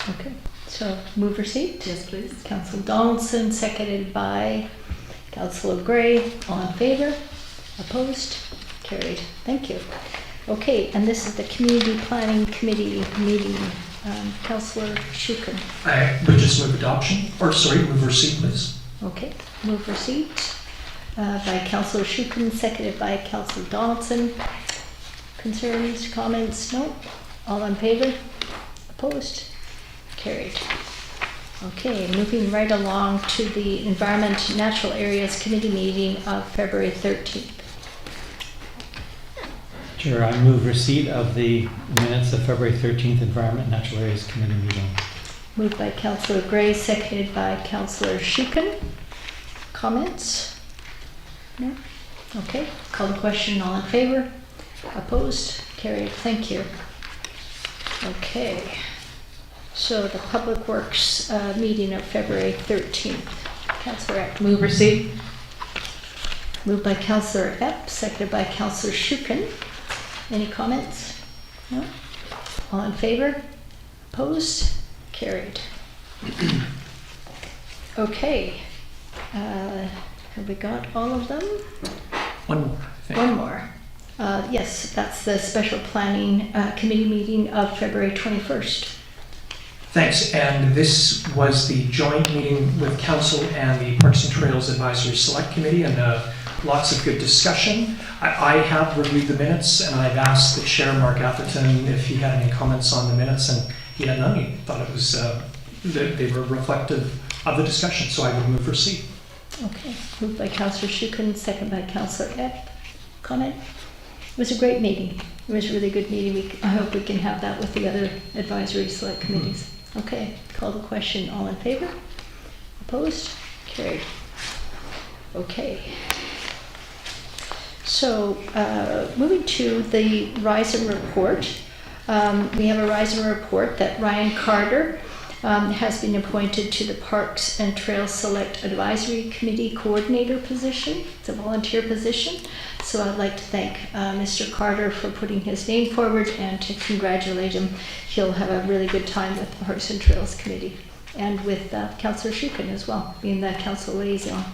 Okay, So move receipt. Yes, please. Councillor Donaldson, seconded by Councillor Gray. All in favor? Opposed? Carried. Thank you. Okay, and this is the Community Planning Committee meeting. Councillor Shukin. I would just move adoption, or sorry, move receipt, please. Okay, move receipt by Councillor Shukin, seconded by Councillor Donaldson. Concerns, comments? No? All in favor? Opposed? Carried. Okay, moving right along to the Environment Natural Areas Committee meeting of February 13th. Sure, I move receipt of the minutes of February 13th Environment Natural Areas Committee meeting. Moved by Councillor Gray, seconded by Councillor Shukin. Comments? No? Okay, call the question. All in favor? Opposed? Carried. Thank you. Okay. So the Public Works meeting of February 13th. Councillor Epp. Move receipt. Moved by Councillor Epp, seconded by Councillor Shukin. Any comments? No? All in favor? Opposed? Carried. Okay. Have we got all of them? One more, I think. One more. Yes, that's the Special Planning Committee meeting of February 21st. Thanks, and this was the joint meeting with Council and the Parks and Trails Advisory Select Committee, and lots of good discussion. I have reviewed the minutes, and I've asked the chair, Mark Atherton, if he had any comments on the minutes, and he had none. He thought it was they were reflective of the discussion, so I would move receipt. Okay, moved by Councillor Shukin, second by Councillor Epp. Comment? It was a great meeting. It was a really good meeting. I hope we can have that with the other advisory select committees. Okay, call the question. All in favor? Opposed? Carried. Okay. So, moving to the Rising Report. We have a Rising Report that Ryan Carter has been appointed to the Parks and Trails Select Advisory Committee Coordinator position. It's a volunteer position. So I'd like to thank Mr. Carter for putting his name forward and to congratulate him. He'll have a really good time with the Parks and Trails Committee and with Councillor Shukin as well, being the council liaison.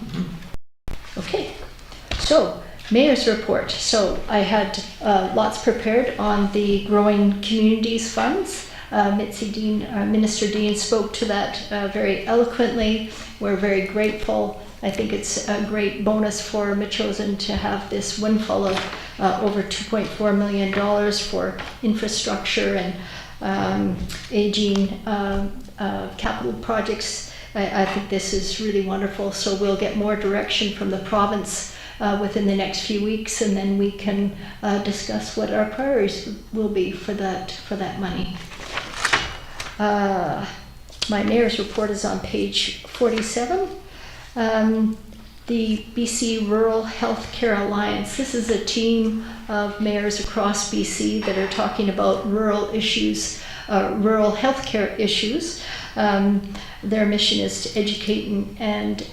Okay, so Mayor's Report. So I had lots prepared on the Growing Communities Funds. Minister Dean spoke to that very eloquently. We're very grateful. I think it's a great bonus for Metchosin to have this windfall of over $2.4 million for infrastructure and aging capital projects. I think this is really wonderful. So we'll get more direction from the province within the next few weeks, and then we can discuss what our priorities will be for that money. My Mayor's Report is on page 47. The BC Rural Healthcare Alliance. This is a team of mayors across BC that are talking about rural issues, rural healthcare issues. Their mission is to educate and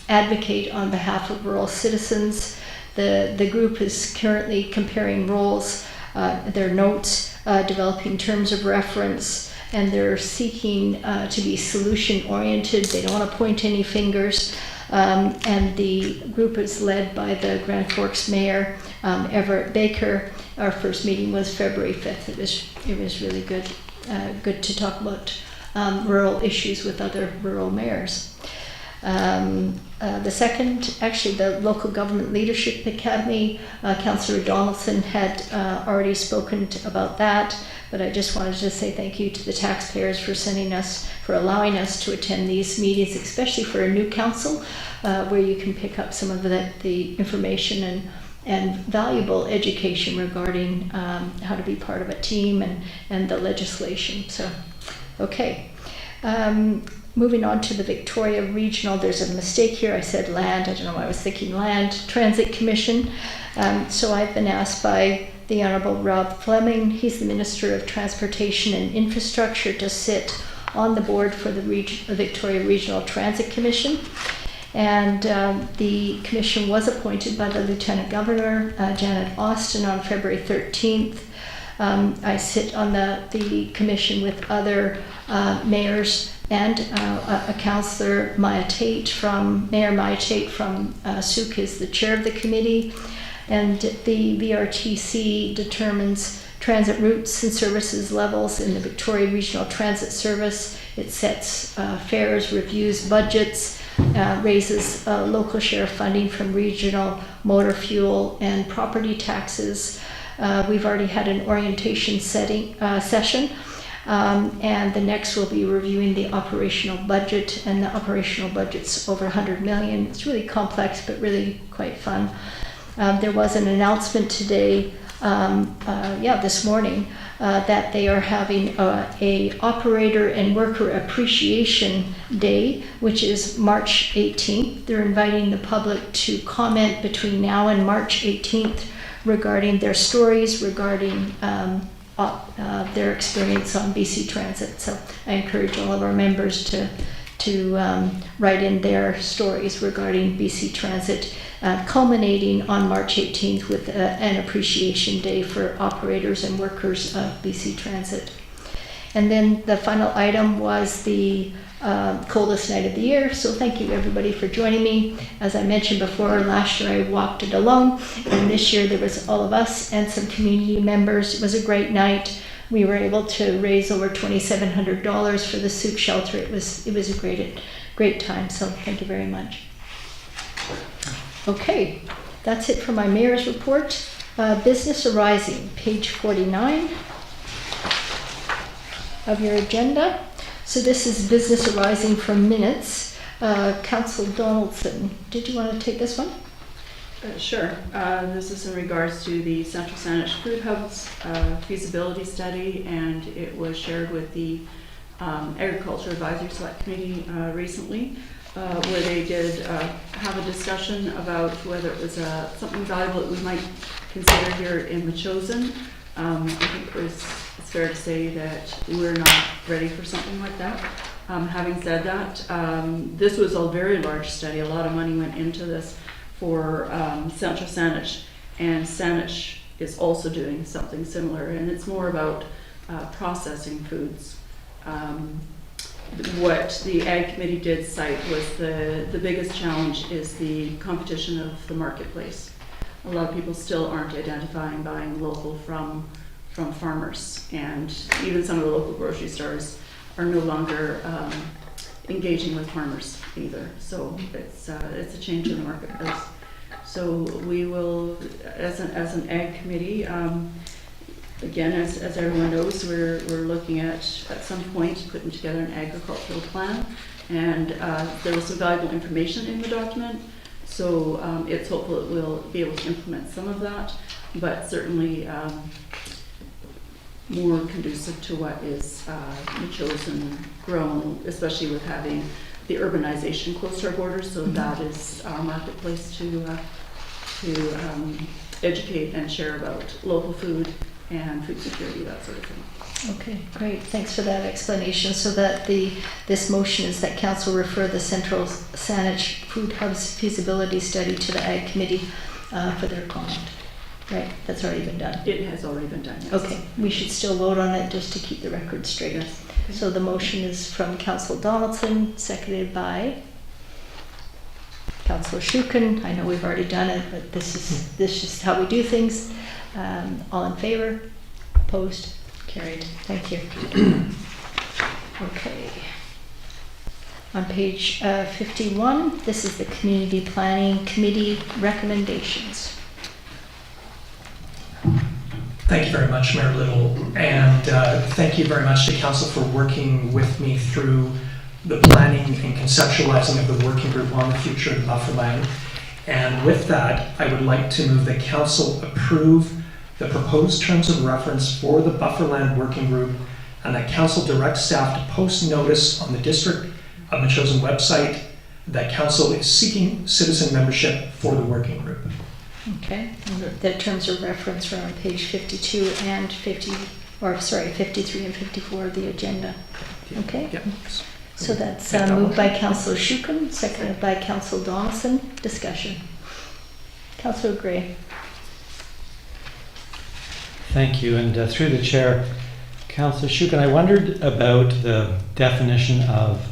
advocate on behalf of rural citizens. The group is currently comparing roles, their notes, developing terms of reference, and they're seeking to be solution-oriented. They don't want to point any fingers. And the group is led by the Grand Forks Mayor, Everett Baker. Our first meeting was February 5th. It was really good to talk about rural issues with other rural mayors. The second, actually the Local Government Leadership Academy, Councillor Donaldson had already spoken about that, but I just wanted to say thank you to the taxpayers for allowing us to attend these meetings, especially for a new council, where you can pick up some of the information and valuable education regarding how to be part of a team and the legislation. So, okay. Moving on to the Victoria Regional, there's a mistake here. I said land. I don't know why I was thinking land. Transit Commission. So I've been asked by the Honourable Rob Fleming, he's the Minister of Transportation and Infrastructure, to sit on the board for the Victoria Regional Transit Commission. And the commission was appointed by the Lieutenant Governor, Janet Austin, on February 13th. I sit on the commission with other mayors and a councillor, Mayor Maya Tate from Souk is the chair of the committee. And the VRTC determines transit routes and services levels in the Victoria Regional Transit Service. It sets fares, reviews budgets, raises local share funding from regional motor fuel and property taxes. We've already had an orientation session, and the next will be reviewing the operational budget, and the operational budget's over 100 million. It's really complex, but really quite fun. There was an announcement today, this morning, that they are having a operator and worker appreciation day, which is March 18th. They're inviting the public to comment between now and March 18th regarding their stories, regarding their experience on BC Transit. So I encourage all of our members to write in their stories regarding BC Transit, culminating on March 18th with an appreciation day for operators and workers of BC Transit. And then the final item was the coldest night of the year. So thank you everybody for joining me. As I mentioned before, last year I walked it alone, and this year there was all of us and some community members. It was a great night. We were able to raise over $2,700 for the Souk shelter. It was a great time. So thank you very much. Okay, that's it for my mayor's report. Business arising, page 49 of your agenda. So this is business arising from minutes. Councillor Donaldson, did you want to take this one? Sure. This is in regards to the Central Saanich Food Hub's feasibility study, and it was shared with the Agriculture Advisory Select Committee recently, where they did have a discussion about whether it was something valuable that we might consider here in Metchosin. I think it's fair to say that we're not ready for something like that. Having said that, this was a very large study. A lot of money went into this for Central Saanich, and Saanich is also doing something similar, and it's more about processing foods. What the Ag Committee did cite was the biggest challenge is the competition of the marketplace. A lot of people still aren't identifying buying local from farmers, and even some of the local grocery stores are no longer engaging with farmers either. So it's a change in the marketplace. So we will, as an Ag Committee, again, as everyone knows, we're looking at some point putting together an agricultural plan, and there was some valuable information in the document. So it's hopeful that we'll be able to implement some of that, but certainly more conducive to what is chosen, grown, especially with having the urbanization close to our borders. So that is our marketplace to educate and share about local food and food security, that sort of thing. Okay, great. Thanks for that explanation. So that this motion is that council refer the Central Saanich Food Hub's feasibility study to the Ag Committee for their comment. Right, that's already been done. It has already been done, yes. Okay, we should still vote on it just to keep the record straight. Yes. So the motion is from Councillor Donaldson, seconded by Councillor Shukin. I know we've already done it, but this is how we do things. All in favor? Opposed? Carried. Thank you. Okay. On page 51, this is the Community Planning Committee recommendations. Thank you very much, Mayor Little, and thank you very much to Council for working with me through the planning and conceptualizing of the working group on the future of the bufferland. And with that, I would like to move that Council approve the proposed terms of reference for the bufferland working group, and that Council direct staff to post notice on the District of Metchosin website that Council is seeking citizen membership for the working group. Okay, and the terms of reference are on page 52 and 53 and 54 of the agenda. Okay? Yep. So that's moved by Councillor Shukin, seconded by Councillor Donaldson. Discussion. Councillor Gray. Thank you, and through the chair, Councillor Shukin, I wondered about the definition of,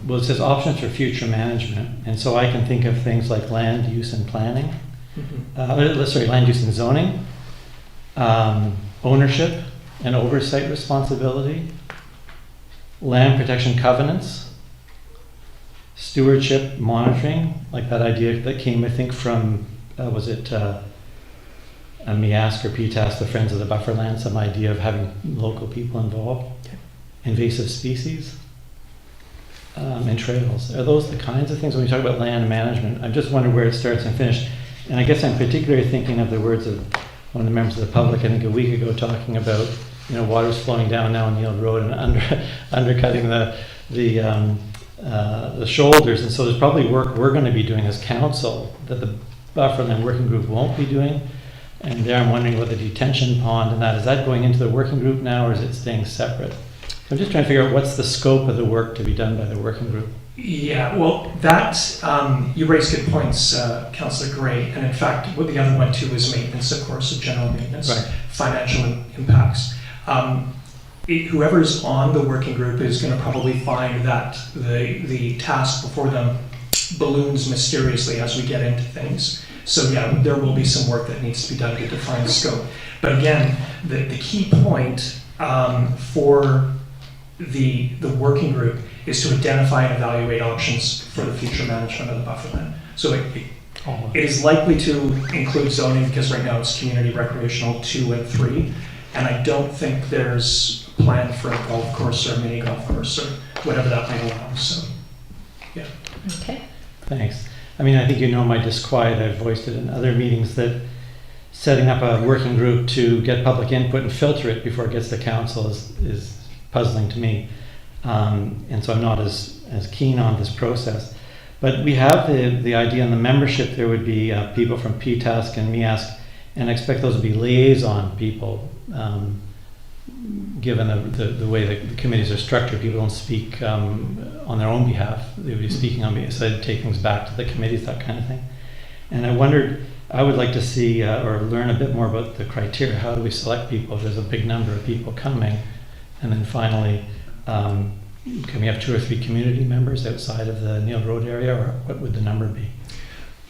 well, it says options for future management, and so I can think of things like land use and planning, land use and zoning, ownership and oversight responsibility, land protection covenants, stewardship monitoring, like that idea that came, I think, from, was it MIASC or PTAS, the Friends of the Bufferland, some idea of having local people involved, invasive species, and trails. Are those the kinds of things when we talk about land management? I just wonder where it starts and finishes. And I guess I'm particularly thinking of the words of one of the members of the public, I think a week ago, talking about, water's flowing down now on Neil Road and undercutting the shoulders. And so there's probably work we're going to be doing as council that the Bufferland Working Group won't be doing. And there I'm wondering what the detention pond and that, is that going into the working group now or is it staying separate? So I'm just trying to figure out what's the scope of the work to be done by the working group. Yeah, well, that, you raised good points, Councillor Gray, and in fact, what the other one too is maintenance, of course, of general maintenance, right. Financial impacts. Whoever's on the working group is going to probably find that the task before them balloons mysteriously as we get into things. So yeah, there will be some work that needs to be done to define the scope. But again, the key point for the working group is to identify and evaluate options for the future management of the bufferland. So it is likely to include zoning because right now it's community recreational 2 and 3. And I don't think there's a plan for a golf course or a mini golf course or whatever that might allow. So, yeah. Okay. Thanks. I mean, I think my disquiet, I've voiced it in other meetings, that setting up a working group to get public input and filter it before it gets to council is puzzling to me. And so I'm not as keen on this process. But we have the idea in the membership there would be people from PTASC and MIASC, and I expect those to be liaison people. Given the way the committees are structured, people don't speak on their own behalf. They would be speaking on behalf, so they'd take things back to the committees, that kind of thing. And I wondered, I would like to see or learn a bit more about the criteria. How do we select people if there's a big number of people coming? And then finally, can we have 2 or 3 community members outside of the Neil Road area, or what would the number be?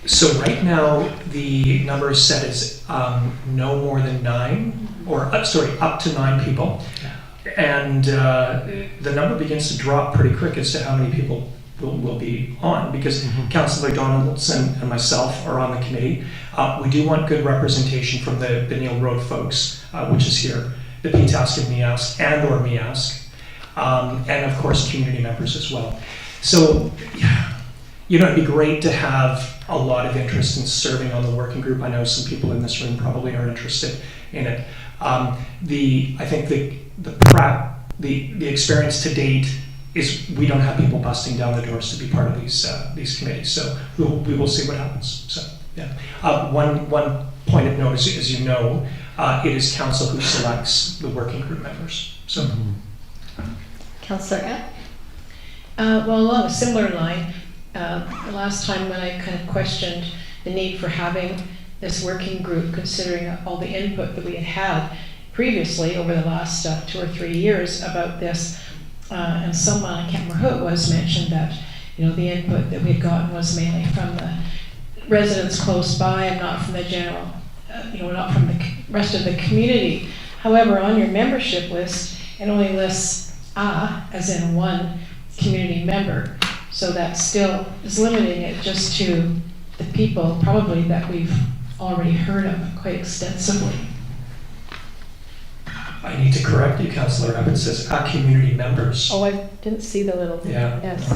So right now, the number is set as no more than 9, or up to 9 people. And the number begins to drop pretty quick as to how many people will be on, because Councillor Donaldson and myself are on the committee. We do want good representation from the Neil Road folks, which is here, the PTASC and MIASC, and/or MIASC, and of course community members as well. So, it'd be great to have a lot of interest in serving on the working group. I know some people in this room probably are interested in it. I think the experience to date is we don't have people busting down the doors to be part of these committees. So we will see what happens. So yeah. One point of note is, as you know, it is council who selects the working group members. So. Councillor Epp? Well, along a similar line, the last time when I kind of questioned the need for having this working group, considering all the input that we had previously over the last 2 or 3 years about this, and someone, I can't remember who it was, mentioned that the input that we had gotten was mainly from the residents close by and not from the general, not from the rest of the community. However, on your membership list, it only lists as in 1 community member. So that still is limiting it just to the people probably that we've already heard of quite extensively. I need to correct you, Councillor Epp. It says community members. Oh, I didn't see the little thing. Yeah. Yes.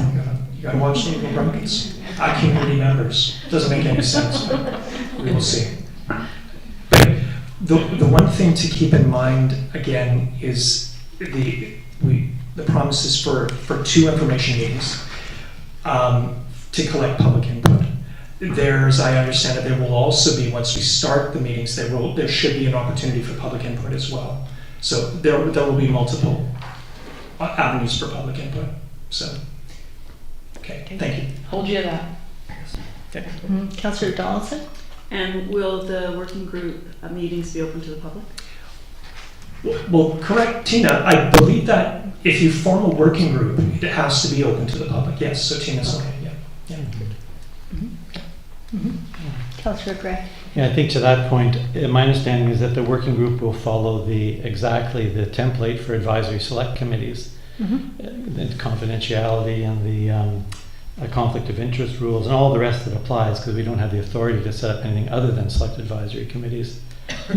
You gotta watch the little brackets. Community members. Doesn't make any sense, but we will see. But the one thing to keep in mind again is the promise is for 2 information meetings. To collect public input. As I understand it, there will also be, once we start the meetings, there should be an opportunity for public input as well. So there will be multiple avenues for public input. So, okay, thank you. Hold you to that. Okay. Councillor Donaldson? And will the working group meetings be open to the public? Well, correct, Tina. I believe that if you form a working group, it has to be open to the public. Yes, so Tina's okay, yeah. Councillor Gray. Yeah, I think to that point, my understanding is that the working group will follow exactly the template for advisory select committees. The confidentiality and the conflict of interest rules and all the rest that applies, because we don't have the authority to set up anything other than select advisory committees.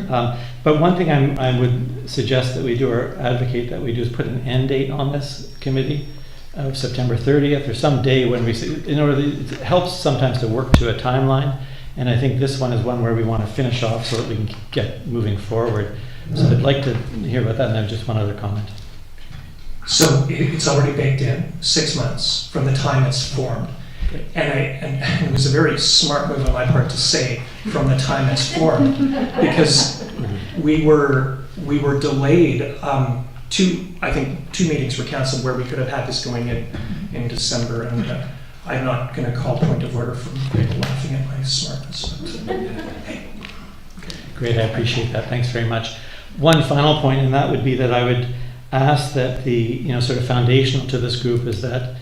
But one thing I would suggest that we do, or advocate that we do, is put an end date on this committee of September 30th or some day when we see, it helps sometimes to work to a timeline. And I think this one is one where we want to finish off so that we can get moving forward. So I'd like to hear about that, and I have just one other comment. So it's already baked in, 6 months from the time it's formed. And it was a very smart move on my part to say from the time it's formed, because we were delayed. I think two meetings were canceled where we could have had this going in December, and I'm not going to call point of order from people laughing at my smartness. But, hey. Great, I appreciate that. Thanks very much. One final point, and that would be that I would ask that the sort of foundational to this group is that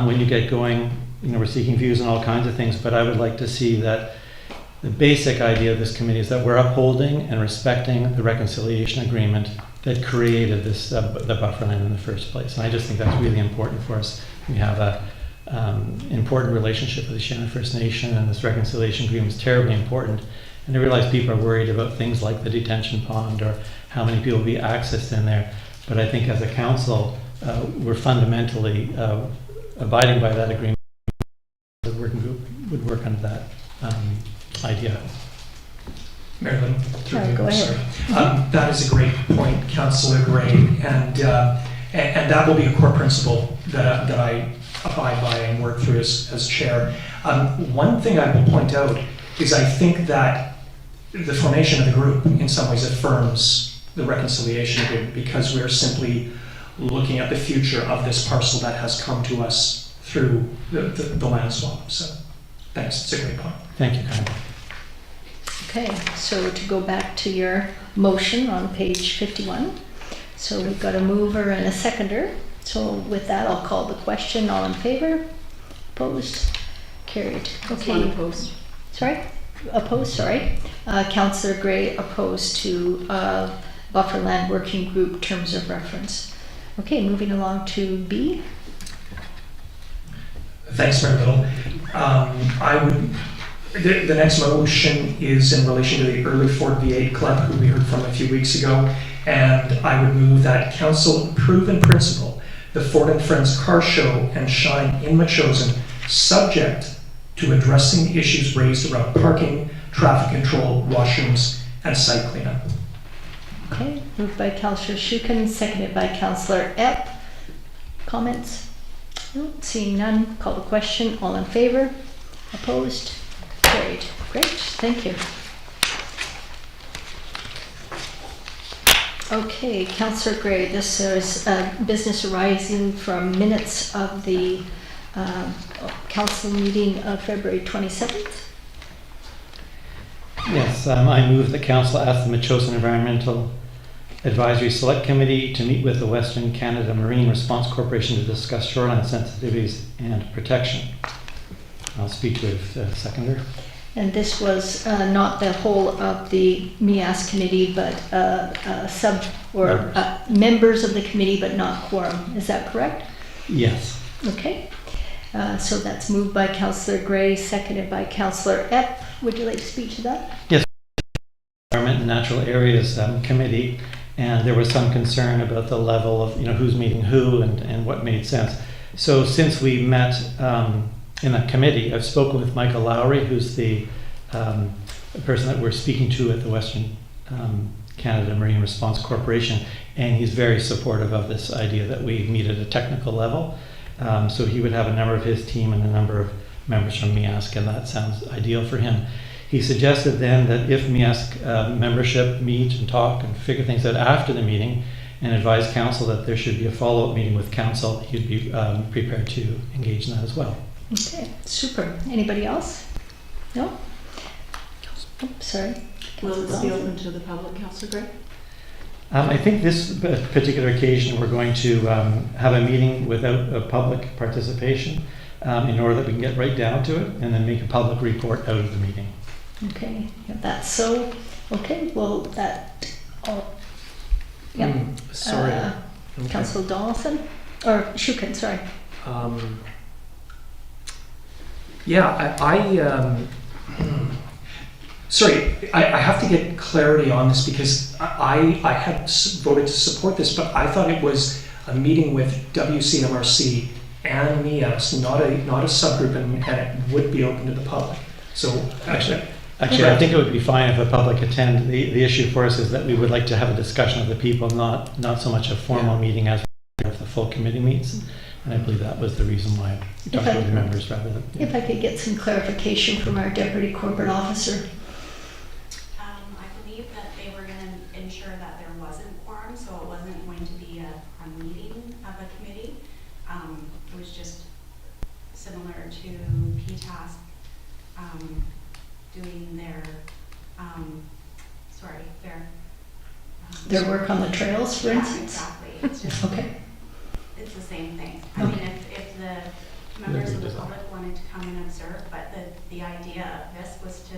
when you get going, we're seeking views on all kinds of things, but I would like to see that the basic idea of this committee is that we're upholding and respecting the reconciliation agreement that created this the buffer land in the first place. And I just think that's really important for us. We have a important relationship with the Shannon First Nation, and this reconciliation agreement is terribly important. And I realize people are worried about things like the detention pond or how many people will be accessed in there. But I think as a council, we're fundamentally abiding by that agreement. The working group would work on that idea. Marilyn, Go ahead. that is a great point, Councillor Gray, and that will be a core principle that I abide by and work through as chair. One thing I will point out is I think that the formation of the group in some ways affirms the reconciliation agreement, because we're simply looking at the future of this parcel that has come to us through the land swap. So thanks, it's a great point. Thank you, Karen. Okay, so to go back to your motion on page 51. So we've got a mover and a seconder. So with that, I'll call the question. All in favor? Opposed? Carried. Okay. One opposed. Sorry? Opposed, sorry. Councillor Gray opposed to Bufferland Working Group Terms of Reference. Okay, moving along to B. Thanks, Mayor Little. The next motion is in relation to the Early Fort V8 Club, who we heard from a few weeks ago, and I would move that council approve in principle the Fort and Friends Car Show and Shine in Metchosin, subject to addressing issues raised around parking, traffic control, washrooms, and site cleanup. Okay, moved by Councillor Shukin, seconded by Councillor Epp. Comments? No, seeing none, call the question. All in favor? Opposed? Carried. Great, thank you. Okay, Councillor Gray, this is business arising from minutes of the council meeting of February 27th. Yes, I move that council ask the Metchosin Environmental Advisory Select Committee to meet with the Western Canada Marine Response Corporation to discuss shoreline sensitivities and protection. I'll speak to a seconder. And this was not the whole of the MEAS committee, but members of the committee, but not quorum. Is that correct? Yes. Okay. So that's moved by Councillor Gray, seconded by Councillor Epp. Would you like to speak to that? Yes. Environment and Natural Areas Committee, and there was some concern about the level of who's meeting who and what made sense. So since we met in a committee, I've spoken with Michael Lowry, who's the person that we're speaking to at the Western Canada Marine Response Corporation, and he's very supportive of this idea that we meet at a technical level. So he would have a number of his team and a number of members from MEASC, and that sounds ideal for him. He suggested then that if MEASC membership meet and talk and figure things out after the meeting and advise council that there should be a follow-up meeting with council, he'd be prepared to engage in that as well. Okay, super. Anybody else? No? Sorry. Will Councillor this be Donaldson. open to the public, Councillor Gray? I think this particular occasion, we're going to have a meeting without a public participation in order that we can get right down to it and then make a public report out of the meeting. Okay, if that's so. Okay, well, that, yeah. Sorry. Okay. Councillor Donaldson, or Shukin, sorry. Yeah, sorry, I have to get clarity on this because I had voted to support this, but I thought it was a meeting with WCMRC and MEAS, not a subgroup, and it would be open to the public. So actually, I think it would be fine if the public attend. The issue for us is that we would like to have a discussion of the people, not so much a formal meeting as if the full committee meets. And I believe that was the reason why we talked to the members rather than. If I could get some clarification from our Deputy Corporate Officer. I believe that they were going to ensure that there wasn't quorum, so it wasn't going to be a meeting of a committee. It was just similar to PTAS doing their, Their work on the trails, for yeah, instance? exactly. It's just, Okay. it's the same thing. I mean, if the members of the public wanted to come and observe, but the idea of this was to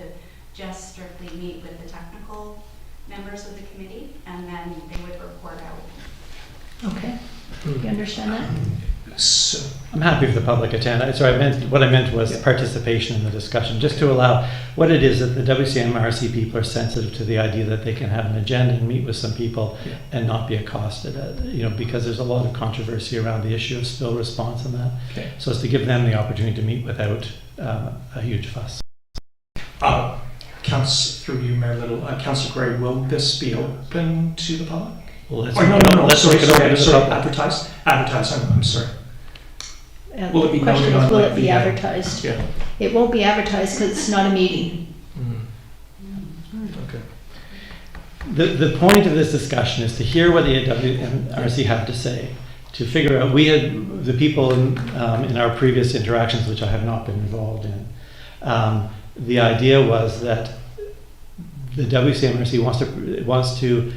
just strictly meet with the technical members of the committee, and then they would report out. Okay. You understand that? so I'm happy if the public attend. Sorry, what I meant was participation in the discussion, just to allow what it is that the WCMRC people are sensitive to the idea that they can have an agenda and meet with some people and not be accosted, because there's a lot of controversy around the issue of spill response and that. Okay. So as to give them the opportunity to meet without a huge fuss. through you, Mayor Little, Councillor Gray, will this be open to the public? Well, let's Sorry, make it open to the public. advertise, I'm sorry. Will it be Question noted is, on will like it be the, advertised? Yeah. It won't be advertised because it's not a meeting. Okay. The point of this discussion is to hear what the WMRC have to say, to figure out, we had the people in our previous interactions, which I have not been involved in, the idea was that the WCMRC wants to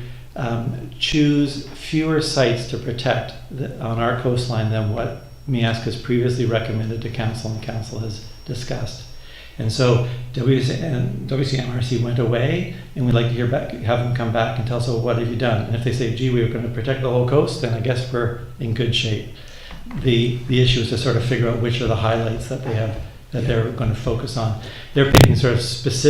choose fewer sites to protect on our coastline than what MEASC has previously recommended to Council and Council has discussed. And so WCMRC went away, and we'd like to have them come back and tell us, well, what have you done? And if they say, gee, we were going to protect the whole coast, then I guess we're in good shape. The issue is to sort of figure out which are the highlights that they have, that they're going to focus on. They're picking sort of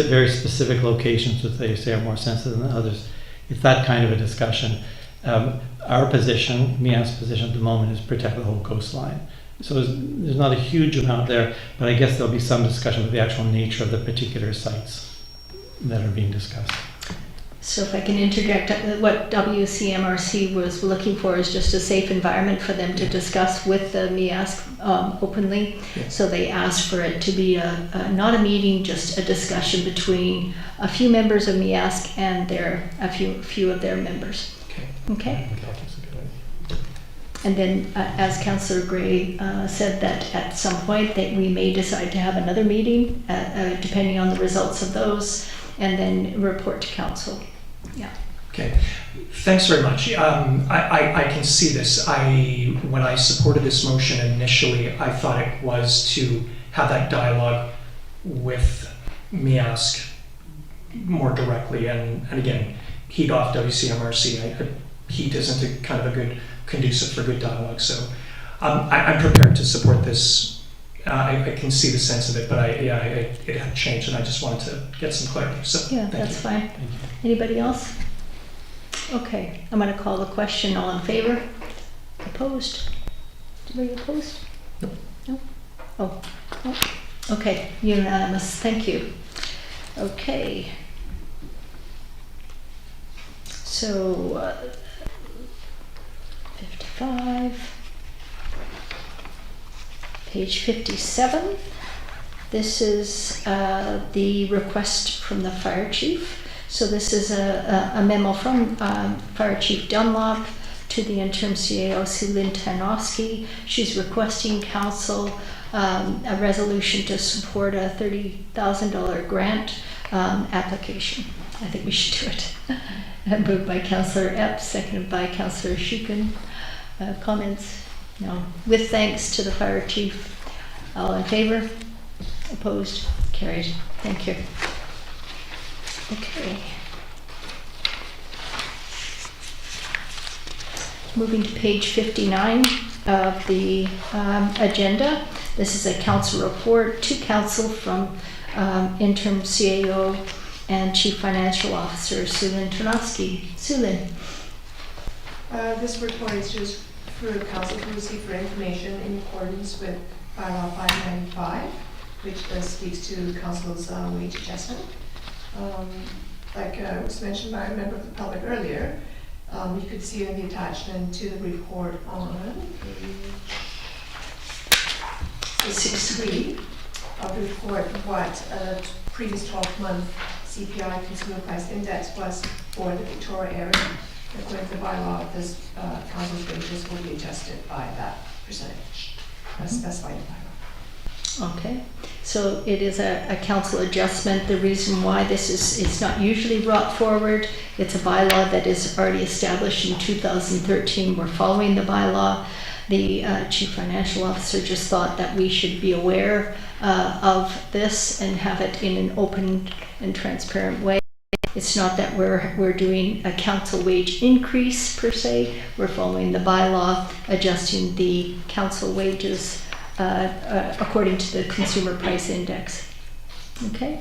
very specific locations that they say are more sensitive than others. It's that kind of a discussion. Our position, MEAS's position at the moment, is protect the whole coastline. So there's not a huge amount there, but I guess there'll be some discussion of the actual nature of the particular sites that are being discussed. So if I can interject, what WCMRC was looking for is just a safe environment for them to discuss with the MEASC openly. Yeah. So they asked for it to be not a meeting, just a discussion between a few members of MEASC and a few of their members. Okay. And then, as Councillor Gray said, that at some point that we may decide to have another meeting, depending on the results of those, and then report to Council. Yeah. Okay, thanks very much. I can see this. When I supported this motion initially, I thought it was to have that dialogue with MEASC more directly, and again, heat off WCMRC. Heat isn't a kind of a good conducive for good dialogue, so I'm prepared to support this. I can see the sense of it, but it had changed, and I just wanted to get some clarity. So Yeah, thank that's you. fine. Anybody else? Okay, I'm going to call the question. All in favor? Opposed? Anybody opposed? No. No? Oh, no. Okay, unanimous. Thank you. Okay. So, 55. Page 57. This is the request from the fire chief. So this is a memo from Fire Chief Dunlop to the interim CAO, Lynn Tanofsky. She's requesting council a resolution to support a $30,000 grant application. I think we should do it. Moved by Councillor Epp, seconded by Councillor Shukin. Comments? No. With thanks to the fire chief. All in favor? Opposed? Carried. Thank you. Okay. Moving to page 59 of the agenda. This is a council report to council from interim CAO and Chief Financial Officer Sulin Tarnowski. Sulin. This report is just for council to receive for information in accordance with Bylaw 595, which speaks to council's wage adjustment. Like was mentioned by a member of the public earlier, you could see in the attachment to the report on page 63 of the report what a previous 12-month CPI consumer price index was for the Victoria area. According to the bylaw, this council's wages will be adjusted by that percentage as specified in the bylaw. Okay, so it is a council adjustment. The reason why this is, it's not usually brought forward. It's a bylaw that is already established in 2013. We're following the bylaw. The Chief Financial Officer just thought that we should be aware of this and have it in an open and transparent way. It's not that we're doing a council wage increase per se. We're following the bylaw, adjusting the council wages according to the consumer price index. Okay.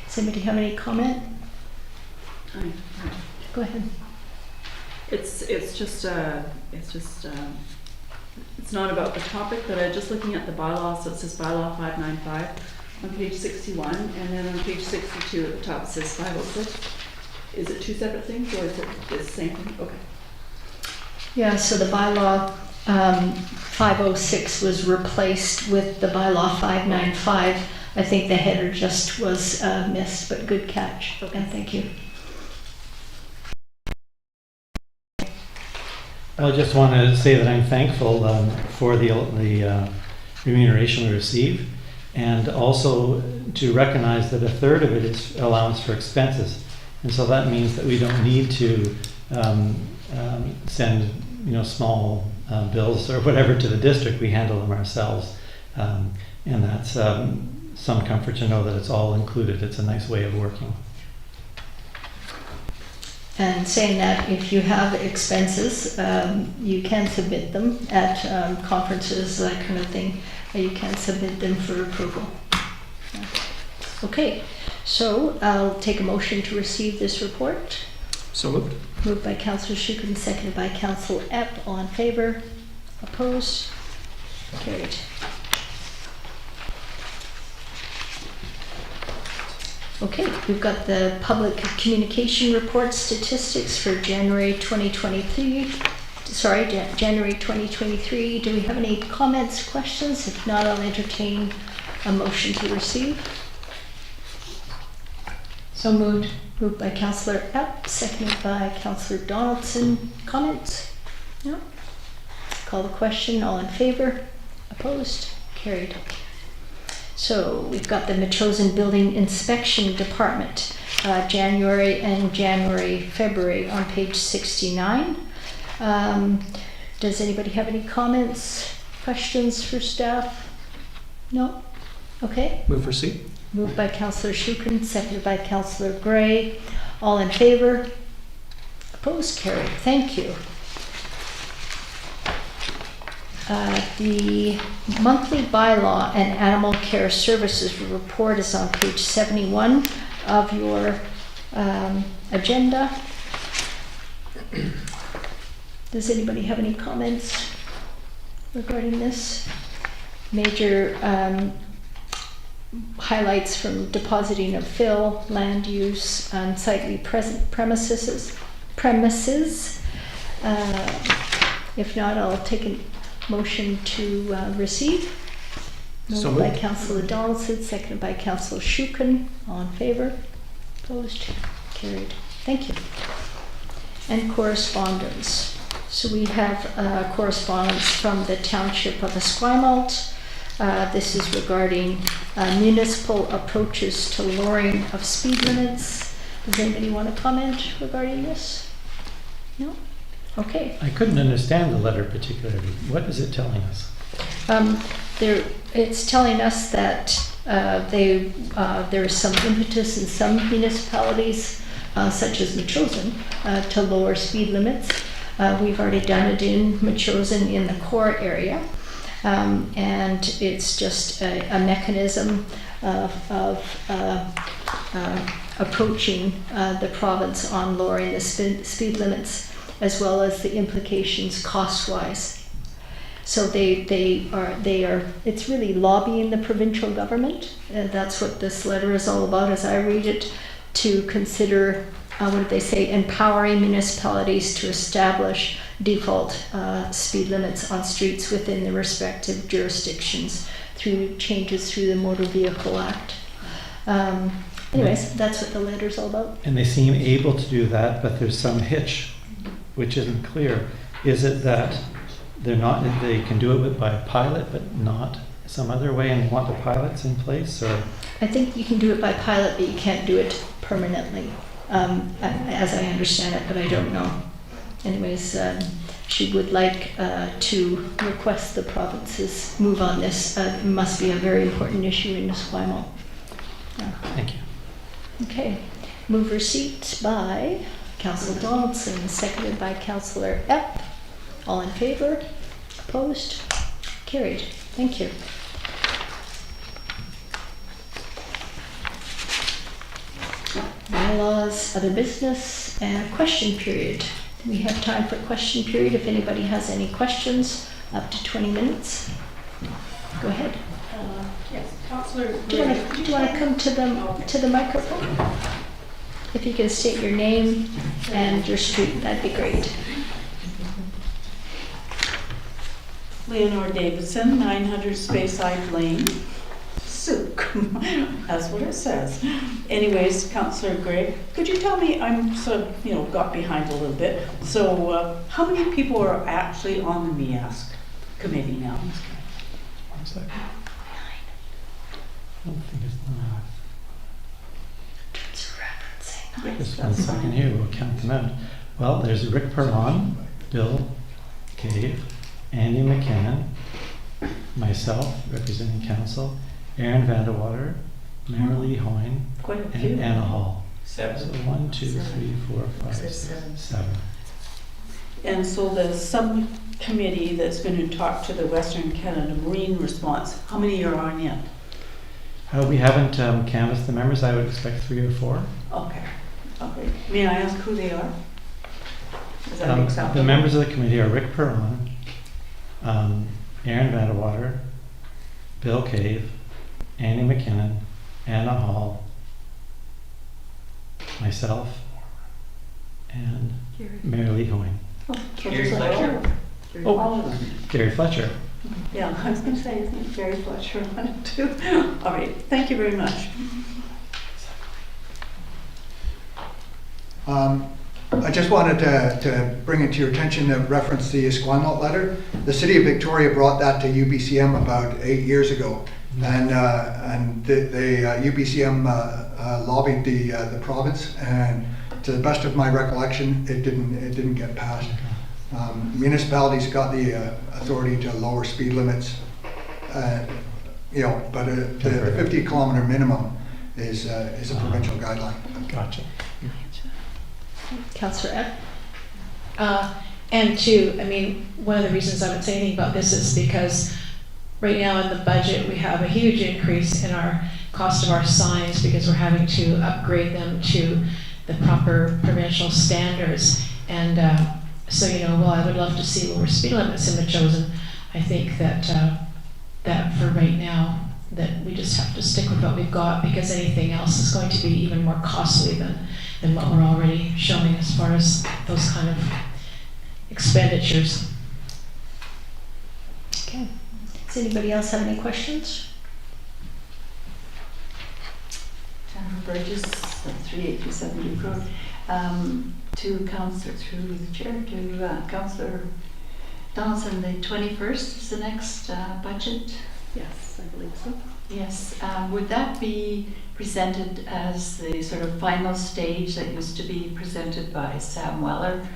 Does anybody have any comment? Go ahead. It's not about the topic, but I'm just looking at the bylaw. So it says bylaw 595 on page 61, and then on page 62 at the top it says 506. Is it two separate things, or is it the same thing? Okay. Yeah. So the bylaw 506 was replaced with the bylaw 595. I think the header just was missed, but good catch. Okay. And thank you. I just want to say that I'm thankful for the remuneration we receive, and also to recognize that a third of it is allowance for expenses, and so that means that we don't need to send small bills or whatever to the district. We handle them ourselves, and that's some comfort to know that it's all included. It's a nice way of working. And saying that if you have expenses, you can submit them at conferences, that kind of thing. You can submit them for approval. Okay, so I'll take a motion to receive this report. So moved. Moved by Councillor Shukin, seconded by Councillor Epp. All in favor? Opposed? Carried. Okay, we've got the public communication report statistics for January 2023. January 2023. Do we have any comments, questions? If not, I'll entertain a motion to receive. So moved. Moved by Councillor Epp, seconded by Councillor Donaldson. Comments? No? Call the question. All in favor? Opposed? Carried. So we've got the Metchosin Building Inspection Department, January and February on page 69. Does anybody have any comments, questions for staff? No? Okay. Move for C. Moved by Councillor Shukin, seconded by Councillor Gray. All in favor? Opposed? Carried. Thank you. The monthly bylaw and animal care services report is on page 71 of your agenda. Does anybody have any comments regarding this? Major highlights from depositing of fill, land use, unsightly premises. If not, I'll take a motion to receive. So Moved by moved. Councillor Donaldson, seconded by Councillor Shukin. All in favor? Opposed? Carried. Thank you. And correspondence. So we have correspondence from the Township of Esquimalt. This is regarding municipal approaches to lowering of speed limits. Does anybody want to comment regarding this? No? Okay. I couldn't understand the letter particularly. What is it telling us? It's telling us that there's some impetus in some municipalities, such as Metchosin, to lower speed limits. We've already done it in Metchosin in the core area, and it's just a mechanism of approaching the province on lowering the speed limits, as well as the implications cost-wise. So they are, it's really lobbying the provincial government. That's what this letter is all about, as I read it, to consider, what did they say, empowering municipalities to establish default speed limits on streets within the respective jurisdictions through changes through the Motor Vehicle Act. Anyways, that's what the letter's all about. And they seem able to do that, but there's some hitch, which isn't clear. Is it that they can do it by pilot, but not some other way, and want the pilots in place, or? I think you can do it by pilot, but you can't do it permanently, as I understand it, but I don't know. Anyways, she would like to request the province's move on this. It must be a very important issue in Esquimalt. Thank you. Okay. Move receipt by Councillor Donaldson, seconded by Councillor Epp. All in favor? Opposed? Carried. Thank you. Bylaws, other business, and question period. We have time for question period. If anybody has any questions, up to 20 minutes. Go ahead. Yes, Councillor. Do you want to come to the microphone? If you can state your name and your street, that'd be great. Leonore Davidson, 900 Speyside Lane, Souk. That's what it says. Anyways, Councillor Gray, could you tell me, I'm sort of, got behind a little bit. So how many people are actually on the MEASC committee now? 1 second. I don't think it's Yes, just 1 that's second fine. here, we'll count them out. Well, there's Rick Perron, Bill Cave, Andy McKinnon, myself, representing council, Aaron Vandewater, Marilee Hoyne, Quite a few. and Anna Hall. 7. So 1, 2, 3, 4, 5, Six, 6, seven. 7. And so the subcommittee that's going to talk to the Western Canada Marine response, how many are on it? We haven't canvassed the members. I would expect 3 or 4. Okay. Okay. May I ask who they are? Is that acceptable? The members of the committee are Rick Perron, Aaron Vandewater, Bill Cave, Andy McKinnon, Anna Hall, myself, and Marilee Hoyne. Oh, so Gary just Fletcher. all of them. Gary Fletcher. Yeah, I was going to say, isn't Gary Fletcher on it too? All right, thank you very much. I just wanted to bring it to your attention to reference the Esquimalt letter. The City of Victoria brought that to UBCM about 8 years ago, and the UBCM lobbied the province, and to the best of my recollection, it didn't get passed. Municipalities got the authority to lower speed limits, but the 50-kilometer minimum is a provincial guideline. Gotcha. Councillor Epp? And two, one of the reasons I would say anything about this is because right now in the budget, we have a huge increase in our cost of our signs because we're having to upgrade them to the proper provincial standards. And so, while I would love to see lower speed limits in Metchosin, I think that for right now, that we just have to stick with what we've got because anything else is going to be even more costly than what we're already showing as far as those kind of expenditures. Okay. Does anybody else have any questions? Jennifer Burgess, 3837 Duke Road. To Councillor, through the chair, to Councillor Donaldson, the 21st is the next budget. Yes. Yes, I believe so. Yes, would that be presented as the sort of final stage that used to be presented by Sam Weller,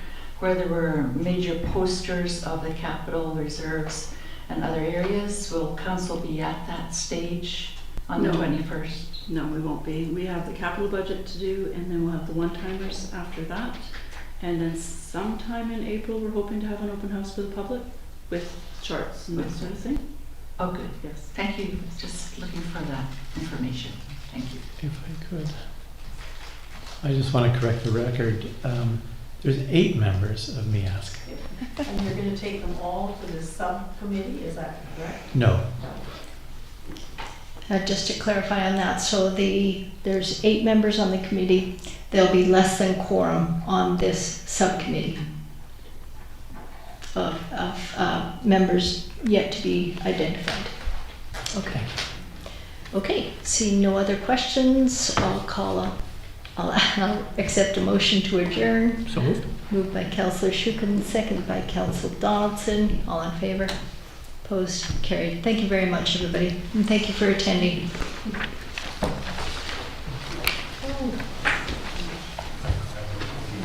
where there were major posters of the capital reserves and other areas? Will council be at that stage on the No. 21st? No, we won't be. We have the capital budget to do, and then we'll have the one-timers after that. And then sometime in April, we're hoping to have an open house for the public with charts and that sort of thing. Oh, good. Yes. Thank you. Just looking for that information. Thank you. If I could. I just want to correct the record. There's 8 members of MEASC. And you're gonna take them all to the subcommittee, is that correct? No. Just to clarify on that, so there's 8 members on the committee. There'll be less than quorum on this subcommittee of members yet to be identified. Okay. Okay, seeing no other questions, I'll accept a motion to adjourn. So moved. Moved by Councillor Shukin, seconded by Councillor Donaldson. All in favor? Opposed? Carried. Thank you very much, everybody, and thank you for attending.